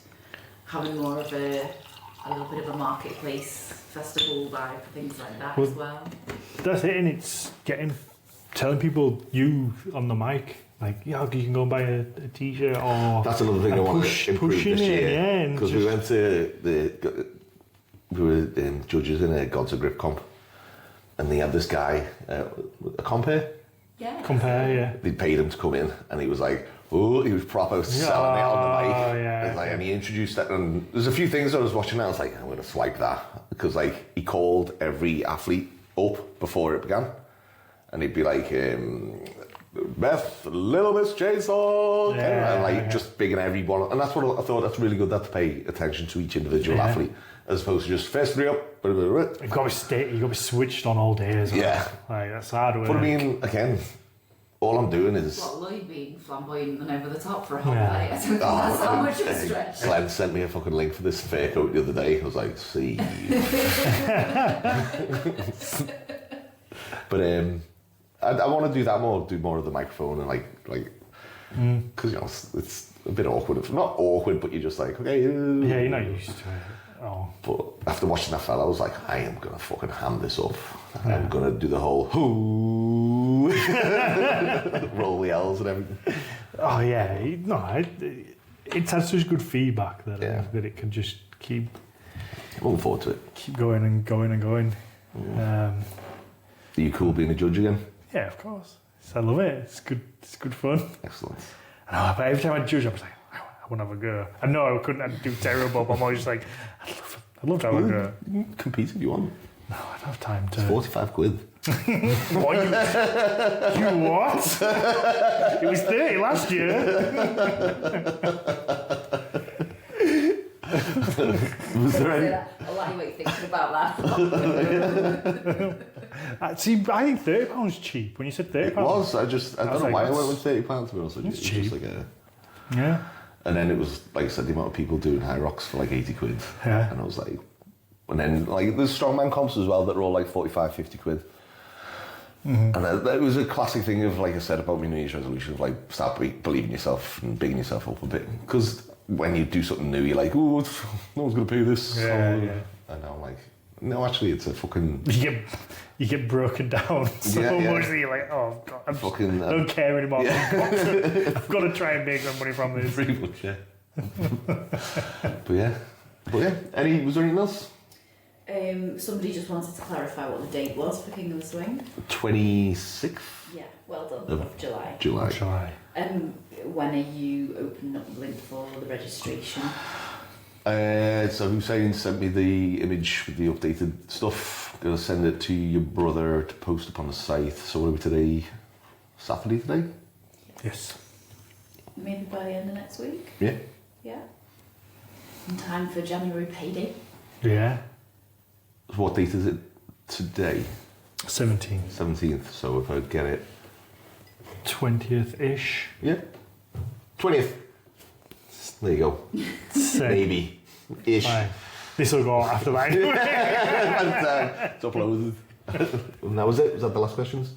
having more of a little bit of a marketplace festival vibe, things like that as well. That's it, and it's telling people you on the mic, like, yeah, you can go and buy a t-shirt, or that's another thing I want to improve this year, because we went to we were judges in a Gods of Grip comp, and they had this guy, a compare. Yeah. They paid him to come in, and he was like, oh, he was proper selling it on the mic. Yeah. And he introduced that, and there's a few things I was watching, and I was like, I'm going to swipe that, because like he called every athlete up before it began, and he'd be like, Beth, Little Miss Jason, and like just bigging everyone, and that's what I thought. That's really good. That to pay attention to each individual athlete, as opposed to just first three up. You've got to be switched on all day as well. Yeah, like that's hard work. But I mean, again, all I'm doing is Lloyd being flamboyant and over the top for a whole day. I don't think that's how much of a stretch. Glenn sent me a fucking link for this fair coat the other day. I was like, see. But I want to do that more. Do more of the microphone and like, because you know it's a bit awkward. Not awkward, but you're just like, okay. Yeah, you're not used to it. Oh. But after watching that fella, I was like, I am gonna fucking hand this up. I'm gonna do the whole hoo, roll the L's and everything. Oh yeah, it's had such good feedback that that it can just keep. Looking forward to it. Keep going and going and going. Are you cool being a judge again? Yeah, of course. I love it. It's good. It's good fun. Excellent. I know, but every time I judge, I was like, I want to have a go. I know I couldn't. I'd do terrible, but I'm always just like, I'd love to have a go. You can compete if you want. No, I don't have time to. It's 45 quid. What, you what? It was 30 last year. Was there any? I like what you're thinking about that. See, I think £30 cheap. When you said £30, it was. I don't know why I went with £30. To be honest with you, it's cheap. Just like yeah. And then it was like I said, the amount of people doing high rocks for like 80 quid. Yeah. And I was like, and then like there's strongman comps as well that are all like 45, 50 quid. Mm-hmm. And it was a classic thing of, like I said, about my New Year's resolution of like start believing yourself and bigging yourself up a bit. Because when you do something new, you're like, oh, no one's going to pay this. Yeah. And now I'm like, no, actually, it's a fucking... You get broken down so much that you're like, oh, God, I don't care anymore. Yeah. I've got to try and make some money from this. Pretty much, yeah. But yeah. Was there anything else? Somebody just wanted to clarify what the date was for King of the Swing. 26th? Yeah, well done. Of July. July. When are you opening up the link for the registration? So Hussein sent me the image with the updated stuff. Gonna send it to your brother to post up on the site. So what are we today? Saturday today? Yes. Maybe by the end of next week? Yeah. Yeah. In time for January payday? Yeah. What date is it today? 17th. 17th. So if I get it... 20th-ish. Yeah. 20th. There you go. Maybe. Ish. Right. This will go after that. It's uploaded. And that was it? Was that the last questions?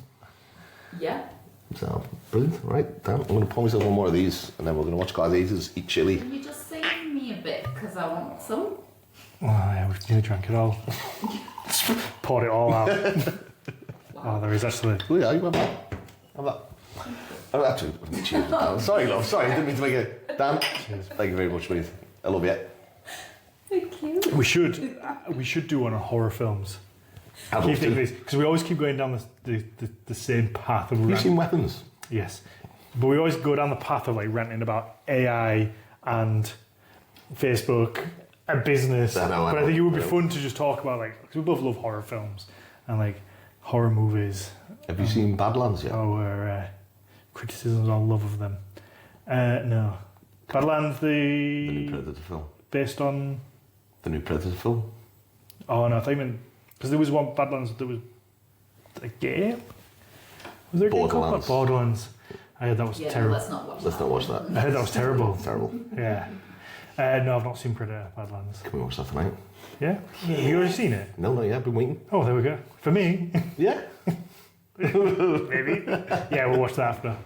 Yeah. So, brilliant. Right, damn. I'm going to pour myself one more of these and then we're going to watch Gladiators eat chili. Can you just save me a bit because I want some? Oh, yeah, we've nearly drank it all. Poured it all out. Oh, there is actually... Oh, yeah, you have that. Have that. Oh, actually, cheers. Sorry, love. Sorry, I didn't mean to make it. Dan, cheers. Thank you very much, mate. I love you. Thank you. We should do one on horror films. Because we always keep going down the same path. Have you seen Weapons? Yes. But we always go down the path of like ranting about AI and Facebook and business. I know. But I think it would be fun to just talk about like, because we both love horror films and like horror movies. Have you seen Badlands yet? criticisms or love of them. No. Badlands, The the new Predator film. based on. The new Predator film. Oh no, I think because there was one Badlands. There was a game. Was there a game called Borderlands. Borderlands? I heard that was Yeah, no, terrible. let's not watch Let's that. not watch that. I heard that was terrible. It's terrible. Yeah. No, I've not seen Predator Badlands. Can we watch that tonight? Yeah? Have you already seen it? No, not yet. I've been waiting. Oh, there we go. For me, Yeah. maybe. Yeah, we'll watch that after.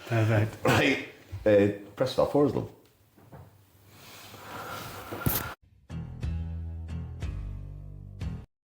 Perfect. Right. Press stop for us, love.